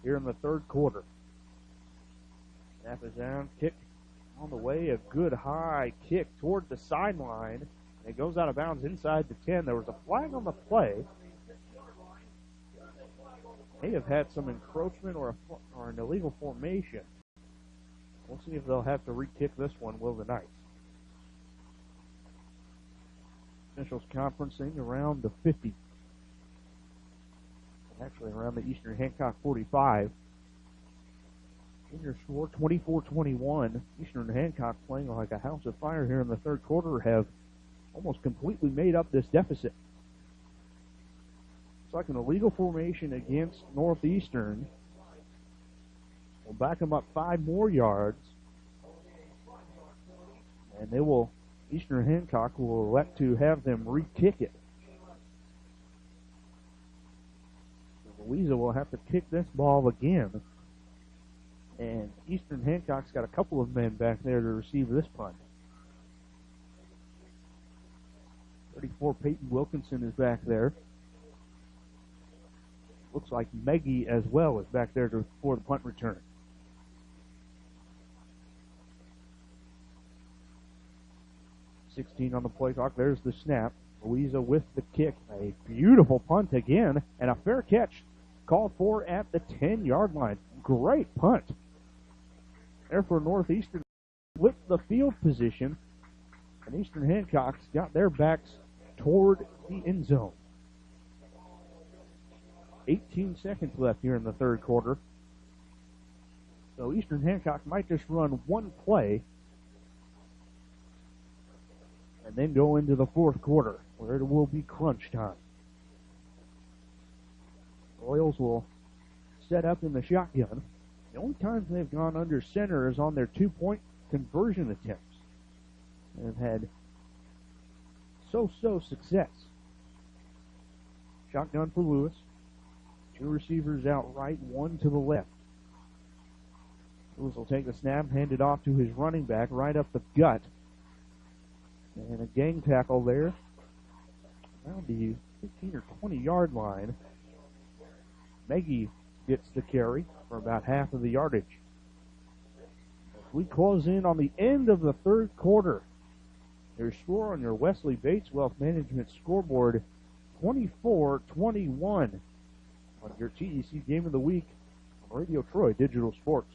here in the 3rd quarter. Snap is down, kick on the way, a good high kick toward the sideline. It goes out of bounds inside the 10. There was a flag on the play. May have had some encroachment or an illegal formation. We'll see if they'll have to re-kick this one, will the Knights. Officials conferencing around the 50. Actually around the Eastern Hancock 45. Senior score 24-21. Eastern Hancock playing like a house of fire here in the 3rd quarter have almost completely made up this deficit. It's like an illegal formation against Northeastern. We'll back them up 5 more yards. And they will, Eastern Hancock will elect to have them re-kick it. Louisa will have to kick this ball again. And Eastern Hancock's got a couple of men back there to receive this punt. 34 Peyton Wilkinson is back there. Looks like Meggie as well is back there for the punt return. .16 on the play clock. There's the snap. Louisa with the kick. A beautiful punt again, and a fair catch called for at the 10-yard line. Great punt. There for Northeastern. With the field position, and Eastern Hancock's got their backs toward the end zone. 18 seconds left here in the 3rd quarter. So Eastern Hancock might just run one play and then go into the 4th quarter, where it will be crunch time. Royals will set up in the shotgun. The only times they've gone under center is on their 2-point conversion attempts. They've had so-so success. Shotgun for Lewis. 2 receivers out right, 1 to the left. Lewis will take the snap, hand it off to his running back right up the gut. And a gang tackle there around the 15 or 20-yard line. Maggie gets the carry for about half of the yardage. As we close in on the end of the third quarter, your score on your Wesley Bates Wealth Management scoreboard, 24-21 on your TEC Game of the Week on Radio Troy Digital Sports.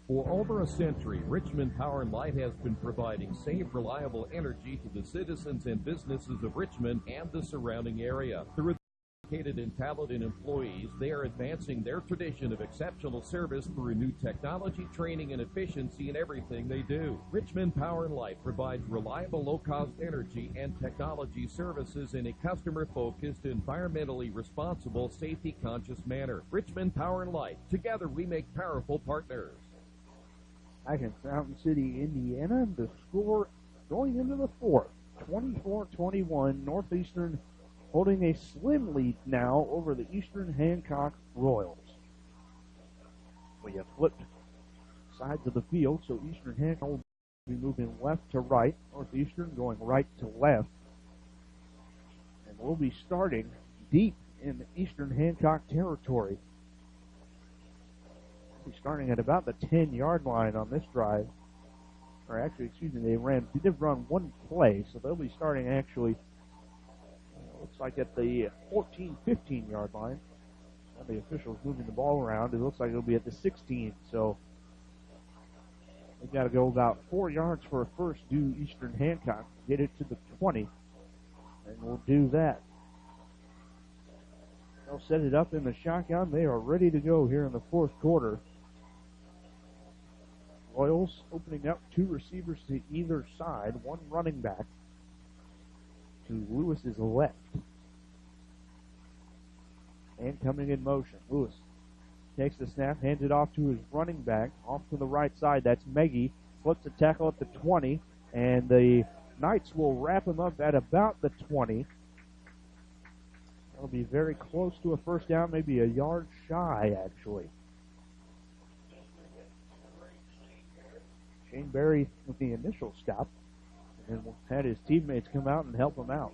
For over a century, Richmond Power & Light has been providing safe, reliable energy to the citizens and businesses of Richmond and the surrounding area. Through dedicated and talented employees, they are advancing their tradition of exceptional service through new technology, training, and efficiency in everything they do. Richmond Power & Light provides reliable, low-cost energy and technology services in a customer-focused, environmentally responsible, safety-conscious manner. Richmond Power & Light. Together we make powerful partners. Back in Fountain City, Indiana, the score going into the fourth, 24-21, Northeastern holding a slim lead now over the Eastern Hancock Royals. We have flipped sides of the field, so Eastern Hancock will be moving left to right, Northeastern going right to left. And we'll be starting deep in the Eastern Hancock territory. Starting at about the 10-yard line on this drive. Or actually, excuse me, they did run one play, so they'll be starting actually, looks like at the 14, 15-yard line. And the officials moving the ball around. It looks like it'll be at the 16, so they've got to go about 4 yards for a first due Eastern Hancock. Get it to the 20, and we'll do that. They'll set it up in the shotgun. They are ready to go here in the fourth quarter. Royals opening up two receivers to either side, one running back to Lewis's left. And coming in motion, Lewis takes the snap, hands it off to his running back, off to the right side. That's Meggie. Flips a tackle at the 20, and the Knights will wrap him up at about the 20. That'll be very close to a first down, maybe a yard shy, actually. Shane Berry with the initial stop, and then had his teammates come out and help him out.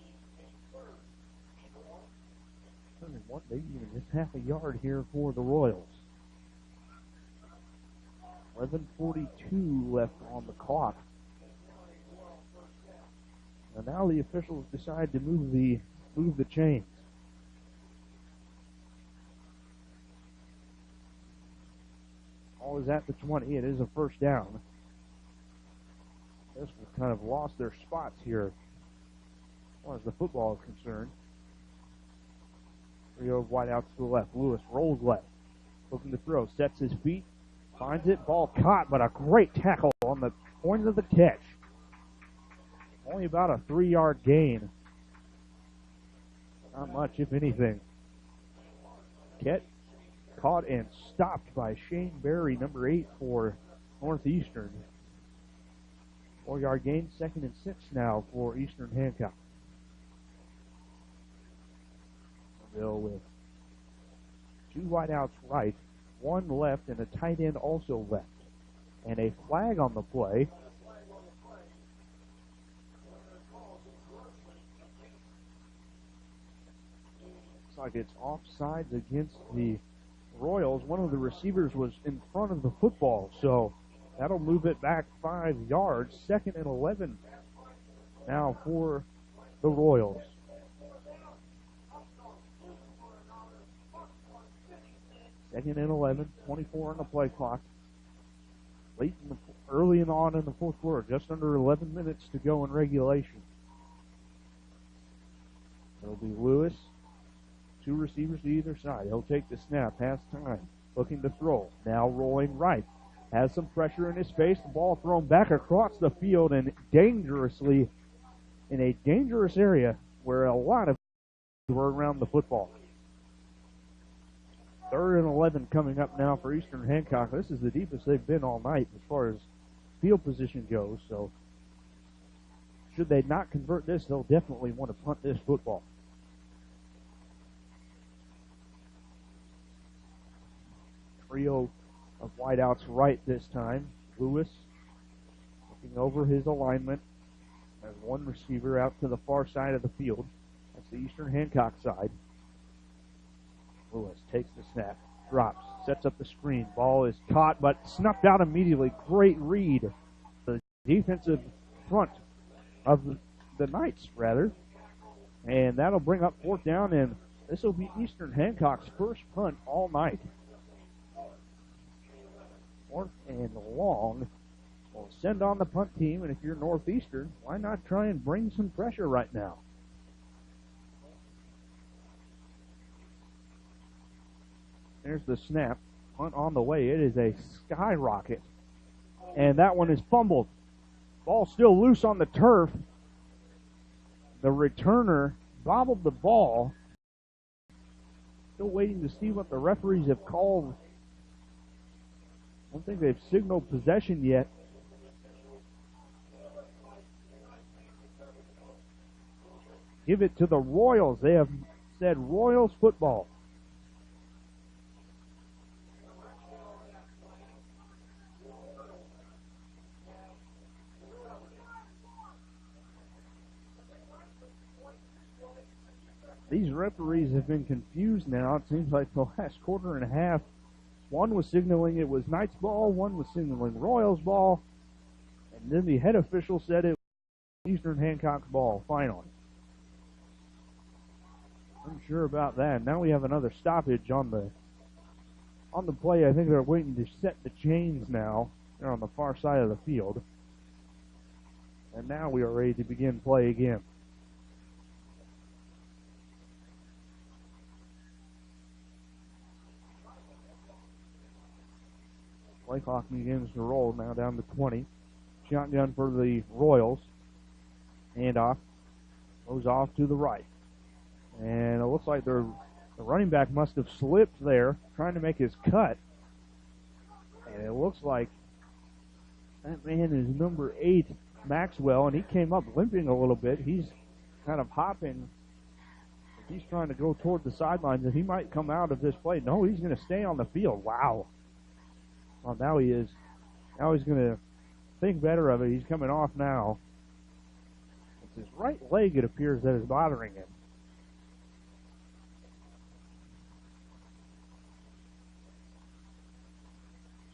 Maybe even just half a yard here for the Royals. 11:42 left on the clock. And now the officials decide to move the chains. Ball is at the 20. It is a first down. This has kind of lost their spots here as far as the football is concerned. Trio of wideouts to the left. Lewis rolls left. Looking to throw. Sets his feet. Finds it. Ball caught, but a great tackle on the point of the catch. Only about a 3-yard gain. Not much, if anything. Kett caught and stopped by Shane Berry, number 8 for Northeastern. 4-yard gain, 2nd and 6 now for Eastern Hancock. Bill with 2 wideouts right, 1 left, and a tight end also left. And a flag on the play. Looks like it's offsides against the Royals. One of the receivers was in front of the football, so that'll move it back 5 yards. 2nd and 11 now for the Royals. Second and 11, 24 on the play clock. Early and on in the fourth quarter, just under 11 minutes to go in regulation. It'll be Lewis, 2 receivers to either side. He'll take the snap, has time, looking to throw. Now rolling right. Has some pressure in his face. The ball thrown back across the field and dangerously in a dangerous area where a lot of were around the football. 3rd and 11 coming up now for Eastern Hancock. This is the deepest they've been all night as far as field position goes. So should they not convert this, they'll definitely want to punt this football. Trio of wideouts right this time. Lewis looking over his alignment as one receiver out to the far side of the field. That's the Eastern Hancock side. Lewis takes the snap, drops, sets up the screen. Ball is caught but snuffed out immediately. Great read. The defensive front of the Knights, rather. And that'll bring up fourth down, and this will be Eastern Hancock's first punt all night. Fourth and long. We'll send on the punt team, and if you're Northeastern, why not try and bring some pressure right now? There's the snap. Punt on the way. It is a skyrocket. And that one is fumbled. Ball still loose on the turf. The returner bobbled the ball. Still waiting to see what the referees have called. I don't think they've signaled possession yet. Give it to the Royals. They have said Royals football. These referees have been confused now. It seems like the last quarter and a half, one was signaling it was Knights ball, one was signaling Royals ball, and then the head official said it was Eastern Hancock's ball, finally. I'm sure about that. Now we have another stoppage on the play. I think they're waiting to set the chains now. They're on the far side of the field. And now we are ready to begin play again. Play clock begins to roll now down to 20. Shotgun for the Royals. Handoff goes off to the right. And it looks like the running back must have slipped there trying to make his cut. And it looks like that man is number 8, Maxwell, and he came up limping a little bit. He's kind of hopping. He's trying to go toward the sidelines, and he might come out of this play. No, he's going to stay on the field. Wow. Well, now he is. Now he's going to think better of it. He's coming off now. It's his right leg, it appears, that is bothering him.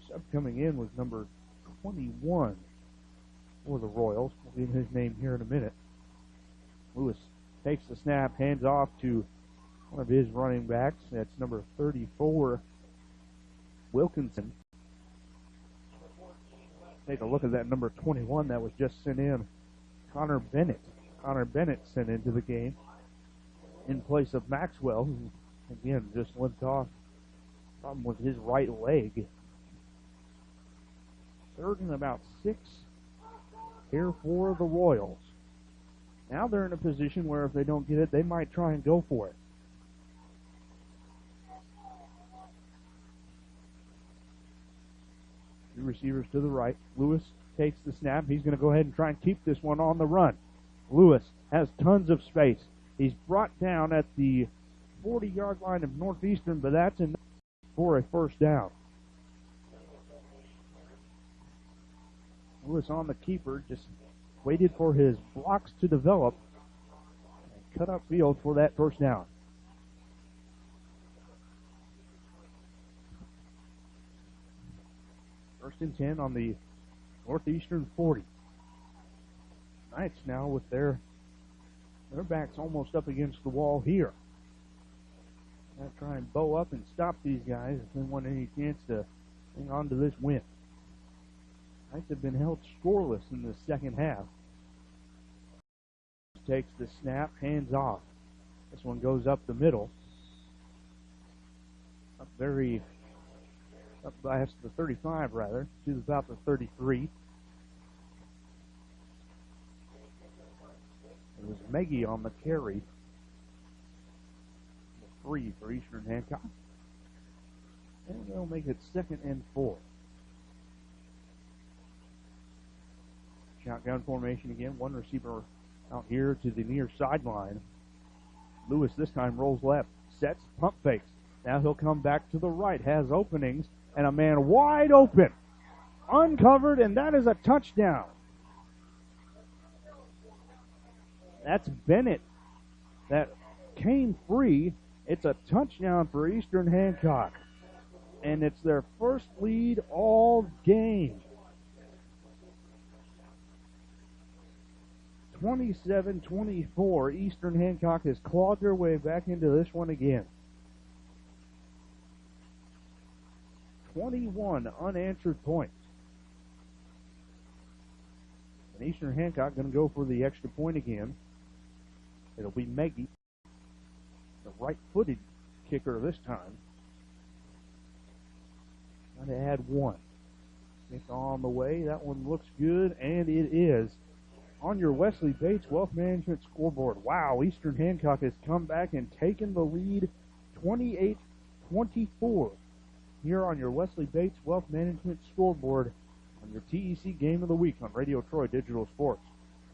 Sub coming in was number 21 for the Royals. We'll get his name here in a minute. Lewis takes the snap, hands off to one of his running backs. That's number 34, Wilkinson. Take a look at that number 21 that was just sent in, Connor Bennett. Connor Bennett sent into the game in place of Maxwell, who, again, just limped off. Problem with his right leg. Third and about 6 here for the Royals. Now they're in a position where if they don't get it, they might try and go for it. Two receivers to the right. Lewis takes the snap. He's going to go ahead and try and keep this one on the run. Lewis has tons of space. He's brought down at the 40-yard line of Northeastern, but that's enough for a first down. Lewis on the keeper, just waited for his blocks to develop and cut up field for that first down. First and 10 on the Northeastern 40. Knights now with their backs almost up against the wall here. Now try and bow up and stop these guys if they want any chance to hang on to this win. Knights have been held scoreless in the second half. Takes the snap, hands off. This one goes up the middle. Up past the 35, rather, to about the 33. It was Meggie on the carry. 3 for Eastern Hancock. And they'll make it 2nd and 4. Shotgun formation again. One receiver out here to the near sideline. Lewis this time rolls left. Sets, pump fakes. Now he'll come back to the right. Has openings. and a man wide open, uncovered, and that is a touchdown. That's Bennett that came free. It's a touchdown for Eastern Hancock, and it's their first lead all game. 27-24, Eastern Hancock has clawed their way back into this one again. 21 unanswered points. And Eastern Hancock going to go for the extra point again. It'll be Meggie, the right-footed kicker this time. Got to add one. It's on the way. That one looks good, and it is. On your Wesley Bates Wealth Management scoreboard. Wow, Eastern Hancock has come back and taken the lead 28-24 here on your Wesley Bates Wealth Management scoreboard on your TEC Game of the Week on Radio Troy Digital Sports.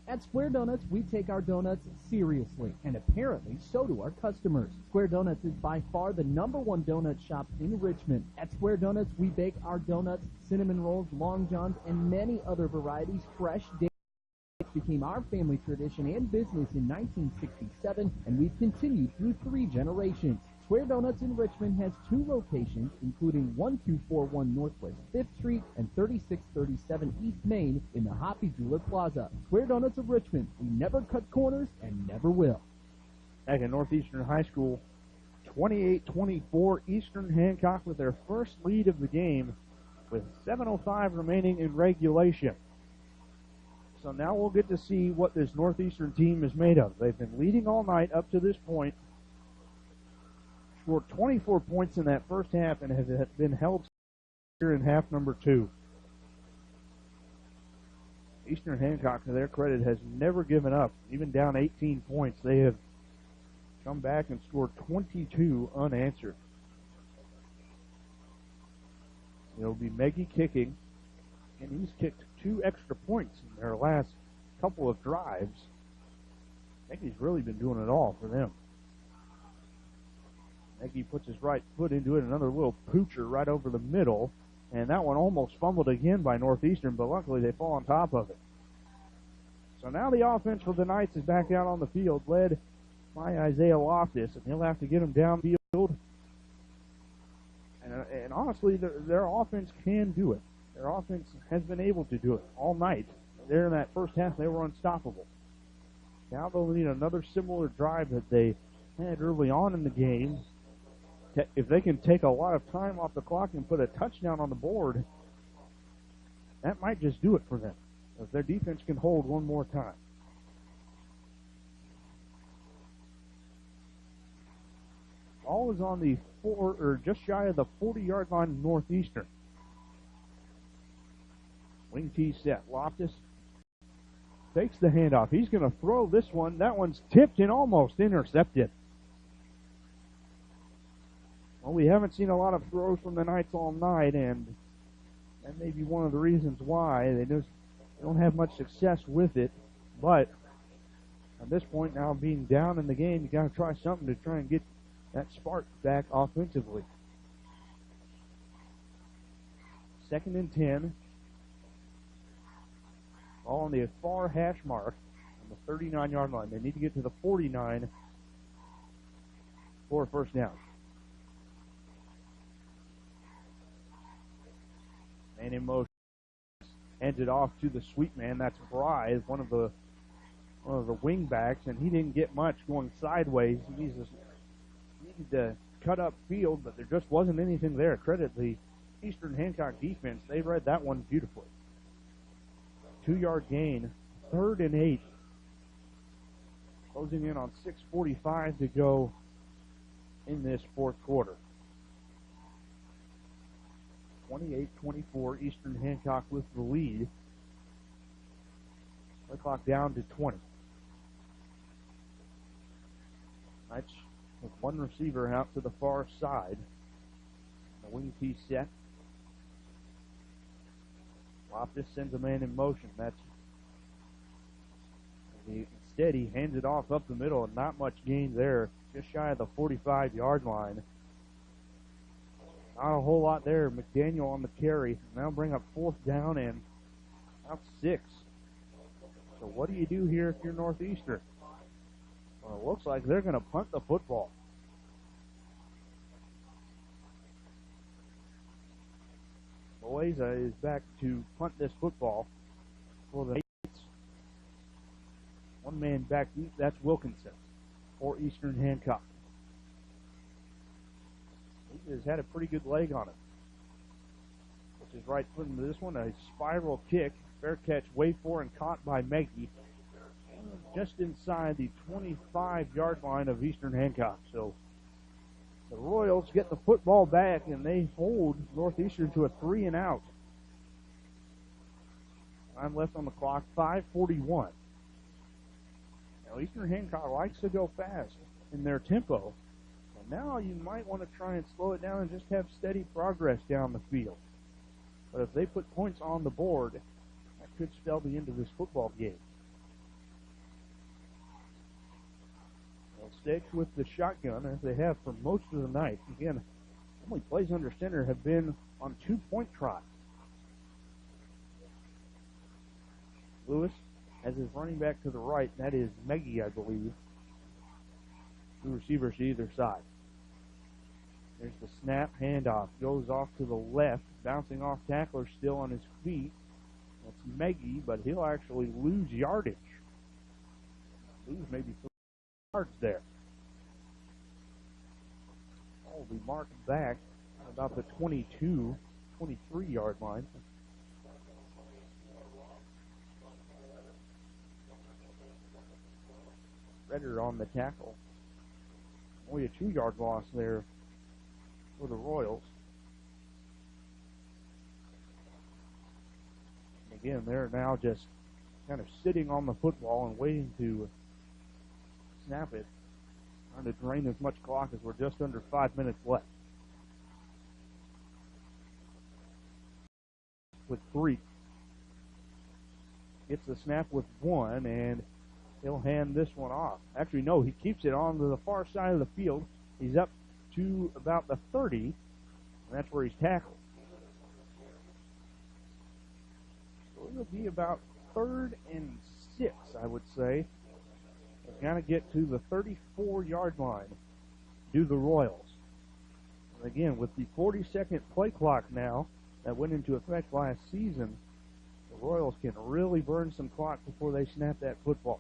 At Square Donuts, we take our donuts seriously, and apparently so do our customers. Square Donuts is by far the #1 donut shop in Richmond. At Square Donuts, we bake our donuts, cinnamon rolls, long johns, and many other varieties fresh daily. Became our family tradition and business in 1967, and we've continued through 3 generations. Square Donuts in Richmond has 2 locations, including 1241 Northwest 5th Street and 3637 East Main in the Hoppy Jeweler Plaza. Square Donuts of Richmond, we never cut corners and never will. Back at Northeastern High School, 28-24, Eastern Hancock with their first lead of the game with 7:05 remaining in regulation. So now we'll get to see what this Northeastern team is made of. They've been leading all night up to this point. Scored 24 points in that first half and have been held here in half number 2. Eastern Hancock, to their credit, has never given up. Even down 18 points, they have come back and scored 22 unanswered. It'll be Meggie kicking, and he's kicked 2 extra points in their last couple of drives. I think he's really been doing it all for them. Meggie puts his right foot into it, another little poocher right over the middle, and that one almost fumbled again by Northeastern, but luckily they fall on top of it. So now the offense for the Knights is back out on the field, led by Isaiah Loftus, and he'll have to get him downfield. And honestly, their offense can do it. Their offense has been able to do it all night. There in that first half, they were unstoppable. Now they'll need another similar drive that they had early on in the game. If they can take a lot of time off the clock and put a touchdown on the board, that might just do it for them. If their defense can hold one more time. Ball is on the just shy of the 40-yard line of Northeastern. Wing T set. Loftus takes the handoff. He's going to throw this one. That one's tipped and almost intercepted. Well, we haven't seen a lot of throws from the Knights all night, and that may be one of the reasons why. They don't have much success with it. But at this point, now being down in the game, you got to try something to try and get that spark back offensively. 2nd and 10. All on the far hash mark on the 39-yard line. They need to get to the 49 for a first down. Man in motion. Hands it off to the sweep man. That's Bryce, one of the wing backs, and he didn't get much going sideways. He needed to cut up field, but there just wasn't anything there. Credit the Eastern Hancock defense. They read that one beautifully. 2-yard gain, 3rd and 8. Closing in on 6:45 to go in this fourth quarter. 28-24, Eastern Hancock with the lead. The clock down to 20. Knights with one receiver out to the far side. The wing T set. Loftus sends a man in motion. Instead, he hands it off up the middle, and not much gain there, just shy of the 45-yard line. Not a whole lot there. McDaniel on the carry. Now bring up 4th down and about 6. So what do you do here if you're Northeastern? Well, it looks like they're going to punt the football. Loaiza is back to punt this football for the Knights. One man back deep, that's Wilkinson for Eastern Hancock. He has had a pretty good leg on him. Which is right foot into this one, a spiral kick. Fair catch, wait for and caught by Meggie. Just inside the 25-yard line of Eastern Hancock. So the Royals get the football back, and they hold Northeastern to a 3-and-out. Time left on the clock, 5:41. Now, Eastern Hancock likes to go fast in their tempo. And now you might want to try and slow it down and just have steady progress down the field. But if they put points on the board, that could spell the end of this football game. They'll stick with the shotgun as they have for most of the night. Again, only plays under center have been on 2-point tries. Lewis has his running back to the right, and that is Meggie, I believe. 2 receivers to either side. There's the snap, handoff, goes off to the left, bouncing off tackler still on his feet. That's Meggie, but he'll actually lose yardage. Lose maybe 3 yards there. Will be marked back at about the 22, 23-yard line. Redder on the tackle. Only a 2-yard loss there for the Royals. And again, they're now just kind of sitting on the football and waiting to snap it. Trying to drain as much clock as we're just under 5 minutes left. With 3. Gets the snap with 1, and he'll hand this one off. Actually, no, he keeps it on to the far side of the field. He's up to about the 30, and that's where he's tackled. So it'll be about 3rd and 6, I would say. They've got to get to the 34-yard line, do the Royals. And again, with the 40-second play clock now that went into effect last season, the Royals can really burn some clock before they snap that football.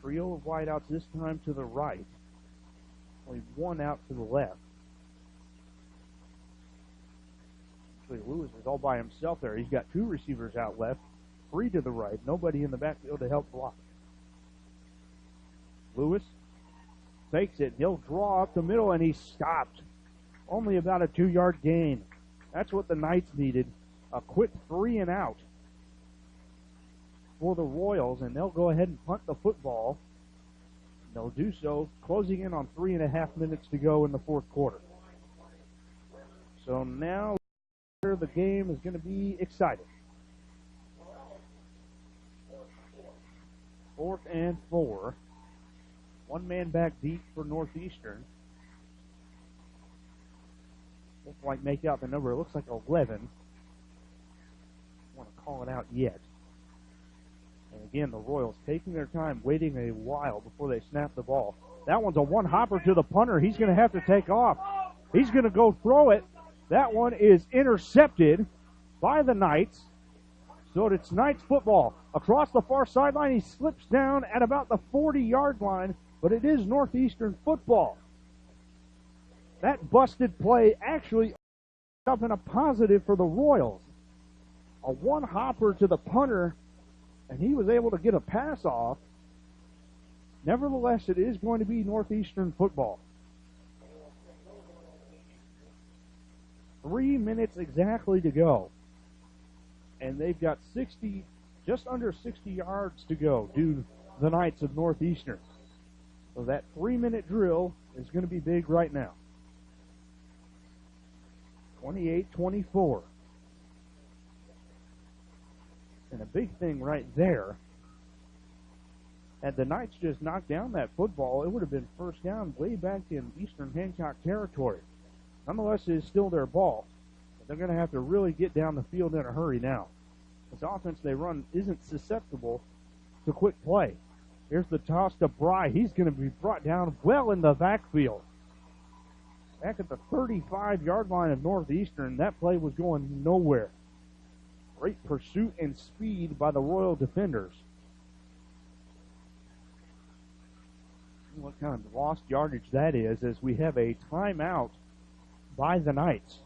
Trio of wideouts this time to the right. Only 1 out to the left. Actually, Lewis is all by himself there. He's got 2 receivers out left, 3 to the right. Nobody in the backfield to help block. Lewis takes it. He'll draw up the middle, and he's stopped. Only about a 2-yard gain. That's what the Knights needed. A quick 3-and-out for the Royals, and they'll go ahead and punt the football. They'll do so, closing in on 3.5 minutes to go in the 4th quarter. So now the game is going to be exciting. 4th and 4. 1 man back deep for Northeastern. Looks like make out the number. It looks like 11. Don't want to call it out yet. And again, the Royals taking their time, waiting a while before they snap the ball. That one's a one-hopper to the punter. He's going to have to take off. He's going to go throw it. That one is intercepted by the Knights. So it's Knights football. Across the far sideline, he slips down at about the 40-yard line, but it is Northeastern football. That busted play actually up in a positive for the Royals. A one-hopper to the punter, and he was able to get a pass off. Nevertheless, it is going to be Northeastern football. 3 minutes exactly to go. And they've got just under 60 yards to go, do the Knights of Northeastern. So that 3-minute drill is going to be big right now. 28-24. And a big thing right there Had the Knights just knocked down that football, it would have been first down way back in Eastern Hancock territory. Nonetheless, it is still their ball. But they're going to have to really get down the field in a hurry now. This offense they run isn't susceptible to quick play. Here's the toss to Bry. He's going to be brought down well in the backfield. Back at the 35-yard line of Northeastern, that play was going nowhere. Great pursuit and speed by the Royal defenders. What kind of lost yardage that is, as we have a timeout by the Knights.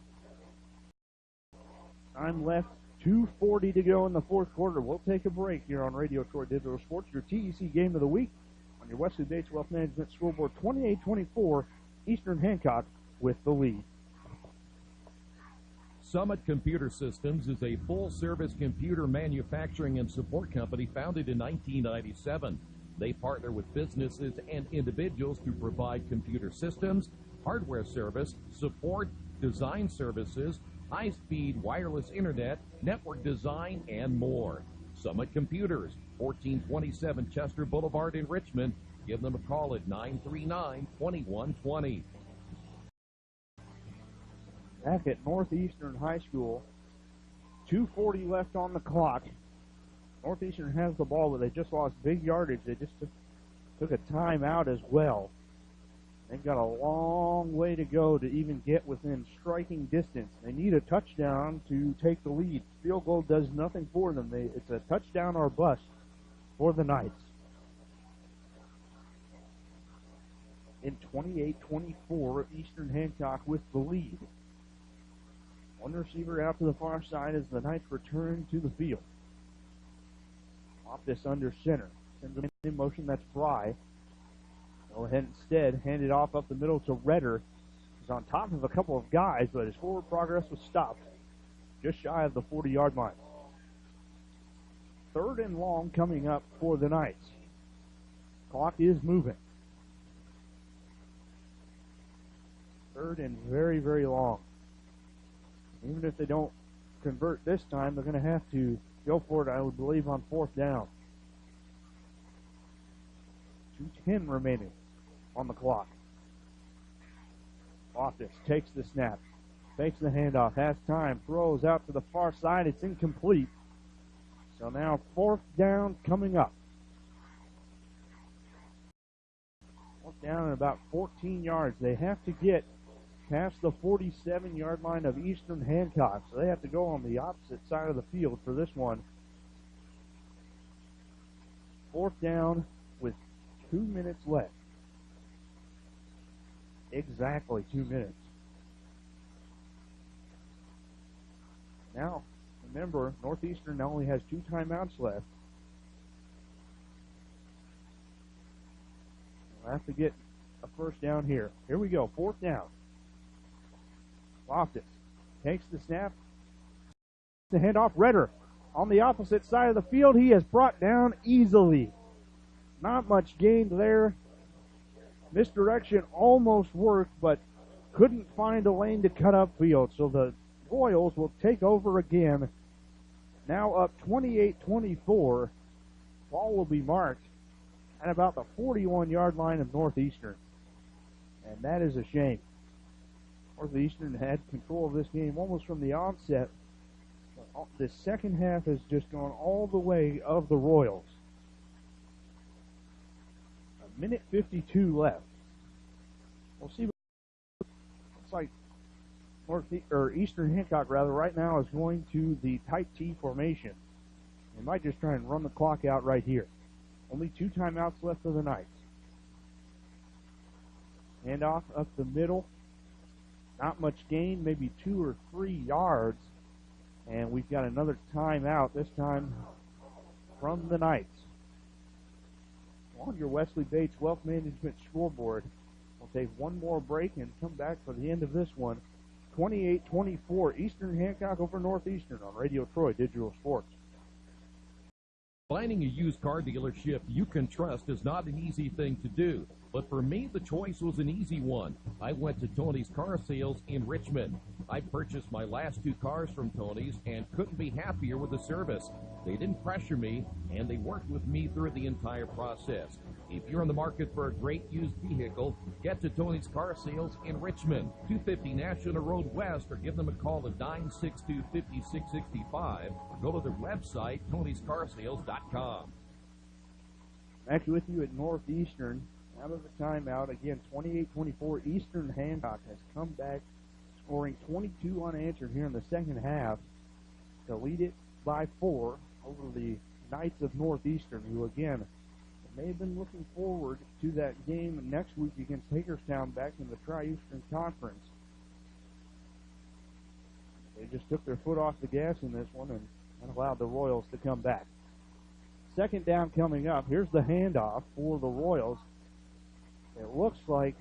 Time left, 2:40 to go in the fourth quarter. We'll take a break here on Radio Troy Digital Sports, your TEC game of the week on your Wesley Bates Wealth Management scoreboard. 28-24, Eastern Hancock with the lead. Summit Computer Systems is a full-service computer manufacturing and support company founded in 1997. They partner with businesses and individuals to provide computer systems, hardware service, support, design services, high-speed wireless internet, network design, and more. Summit Computers, 1427 Chester Boulevard in Richmond. Give them a call at 939-2120. Back at Northeastern High School, 2:40 left on the clock. Northeastern has the ball, but they just lost big yardage. They just took a timeout as well. They've got a long way to go to even get within striking distance. They need a touchdown to take the lead. Field goal does nothing for them. It's a touchdown or bust for the Knights. In 28-24, Eastern Hancock with the lead. One receiver out to the far side as the Knights return to the field. Off this under center. Sends him in motion, that's Fry. Go ahead instead, hand it off up the middle to Redder. He's on top of a couple of guys, but his forward progress was stopped just shy of the 40-yard line. Third and long coming up for the Knights. Clock is moving. Third and very, very long. Even if they don't convert this time, they're going to have to go for it, I would believe, on fourth down. 2:10 remaining on the clock. Loftus takes the snap, takes the handoff, has time, throws out to the far side. It's incomplete. So now fourth down coming up. Fourth down at about 14 yards. They have to get past the 47-yard line of Eastern Hancock. So they have to go on the opposite side of the field for this one. Fourth down with 2 minutes left. Exactly 2 minutes. Now, remember, Northeastern only has 2 timeouts left. We'll have to get a first down here. Here we go, fourth down. Loftus takes the snap. The handoff, Redder on the opposite side of the field. He is brought down easily. Not much gained there. Misdirection almost worked, but couldn't find a lane to cut upfield. So the Royals will take over again. Now up 28-24. Ball will be marked at about the 41-yard line of Northeastern. And that is a shame. Northeastern had control of this game almost from the onset. The second half has just gone all the way of the Royals. A minute 52 left. We'll see. Looks like Eastern Hancock right now is going to the tight T formation. They might just try and run the clock out right here. Only 2 timeouts left for the Knights. Handoff up the middle. Not much gain, maybe 2 or 3 yards. And we've got another timeout, this time from the Knights. On your Wesley Bates Wealth Management scoreboard, we'll take one more break and come back for the end of this one. 28-24, Eastern Hancock over Northeastern on Radio Troy Digital Sports. Finding a used car dealership you can trust is not an easy thing to do, But for me, the choice was an easy one. I went to Tony's Car Sales in Richmond. I purchased my last 2 cars from Tony's and couldn't be happier with the service. They didn't pressure me, and they worked with me through the entire process. If you're in the market for a great used vehicle, get to Tony's Car Sales in Richmond, 250 National Road West, or give them a call at 962-5665, or go to their website, tonyscarsales.com. Back with you at Northeastern. Out of the timeout, again, 28-24. Eastern Hancock has come back, scoring 22 unanswered here in the second half to lead it by 4 over the Knights of Northeastern, who, again, may have been looking forward to that game next week against Hagerstown back in the Tri-Eastern Conference. They just took their foot off the gas in this one and allowed the Royals to come back. Second down coming up. Here's the handoff for the Royals. It looks like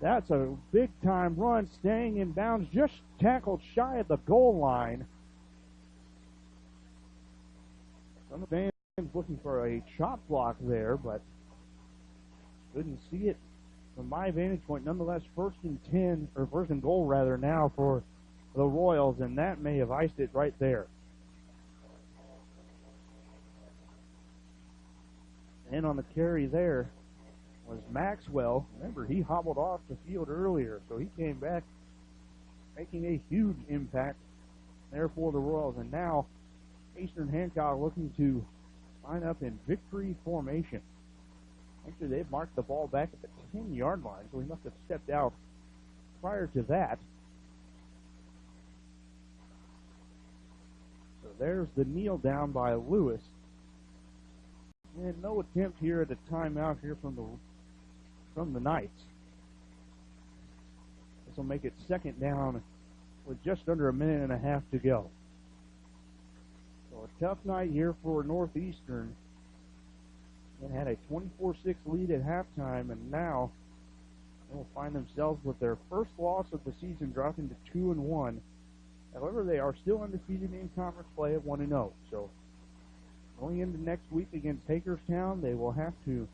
that's a big-time run, staying in bounds, just tackled shy of the goal line. Some of the fans looking for a chop block there, but couldn't see it from my vantage point. Nonetheless, first and goal rather now for the Royals, and that may have iced it right there. And on the carry there was Maxwell. Remember, he hobbled off the field earlier, so he came back making a huge impact there for the Royals. And now Eastern Hancock looking to line up in victory formation. Actually, they've marked the ball back at the 10-yard line, so he must have stepped out prior to that. So there's the kneel down by Lewis. And no attempt here at a timeout here from the Knights. This will make it second down with just under a minute and a half to go. So a tough night here for Northeastern. And had a 24-6 lead at halftime, and now they will find themselves with their first loss of the season, dropping to 2-1. However, they are still undefeated in conference play at 1-0. So going into next week against Hagerstown, they will have to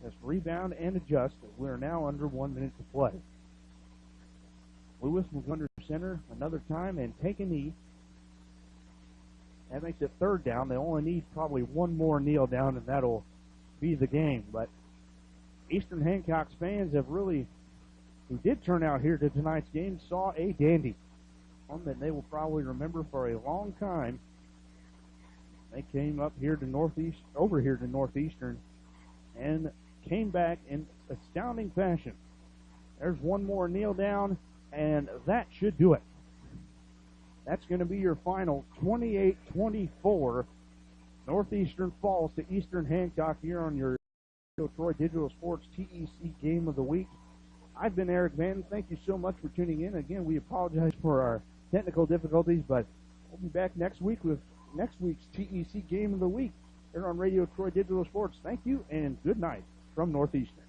just rebound and adjust, as we are now under 1 minute to play. Lewis will go under center another time and take a knee. That makes it third down. They only need probably one more kneel down, and that'll be the game. But Eastern Hancock's fans who did turn out here to tonight's game, saw a dandy. One that they will probably remember for a long time. They came over here to Northeastern, and came back in astounding fashion. There's one more kneel down, and that should do it. That's going to be your final 28-24. Northeastern falls to Eastern Hancock here on your Troy Digital Sports TEC Game of the Week. I've been Eric Van. Thank you so much for tuning in. Again, we apologize for our technical difficulties, but we'll be back next week with next week's TEC Game of the Week here on Radio Troy Digital Sports. Thank you, and good night from Northeastern.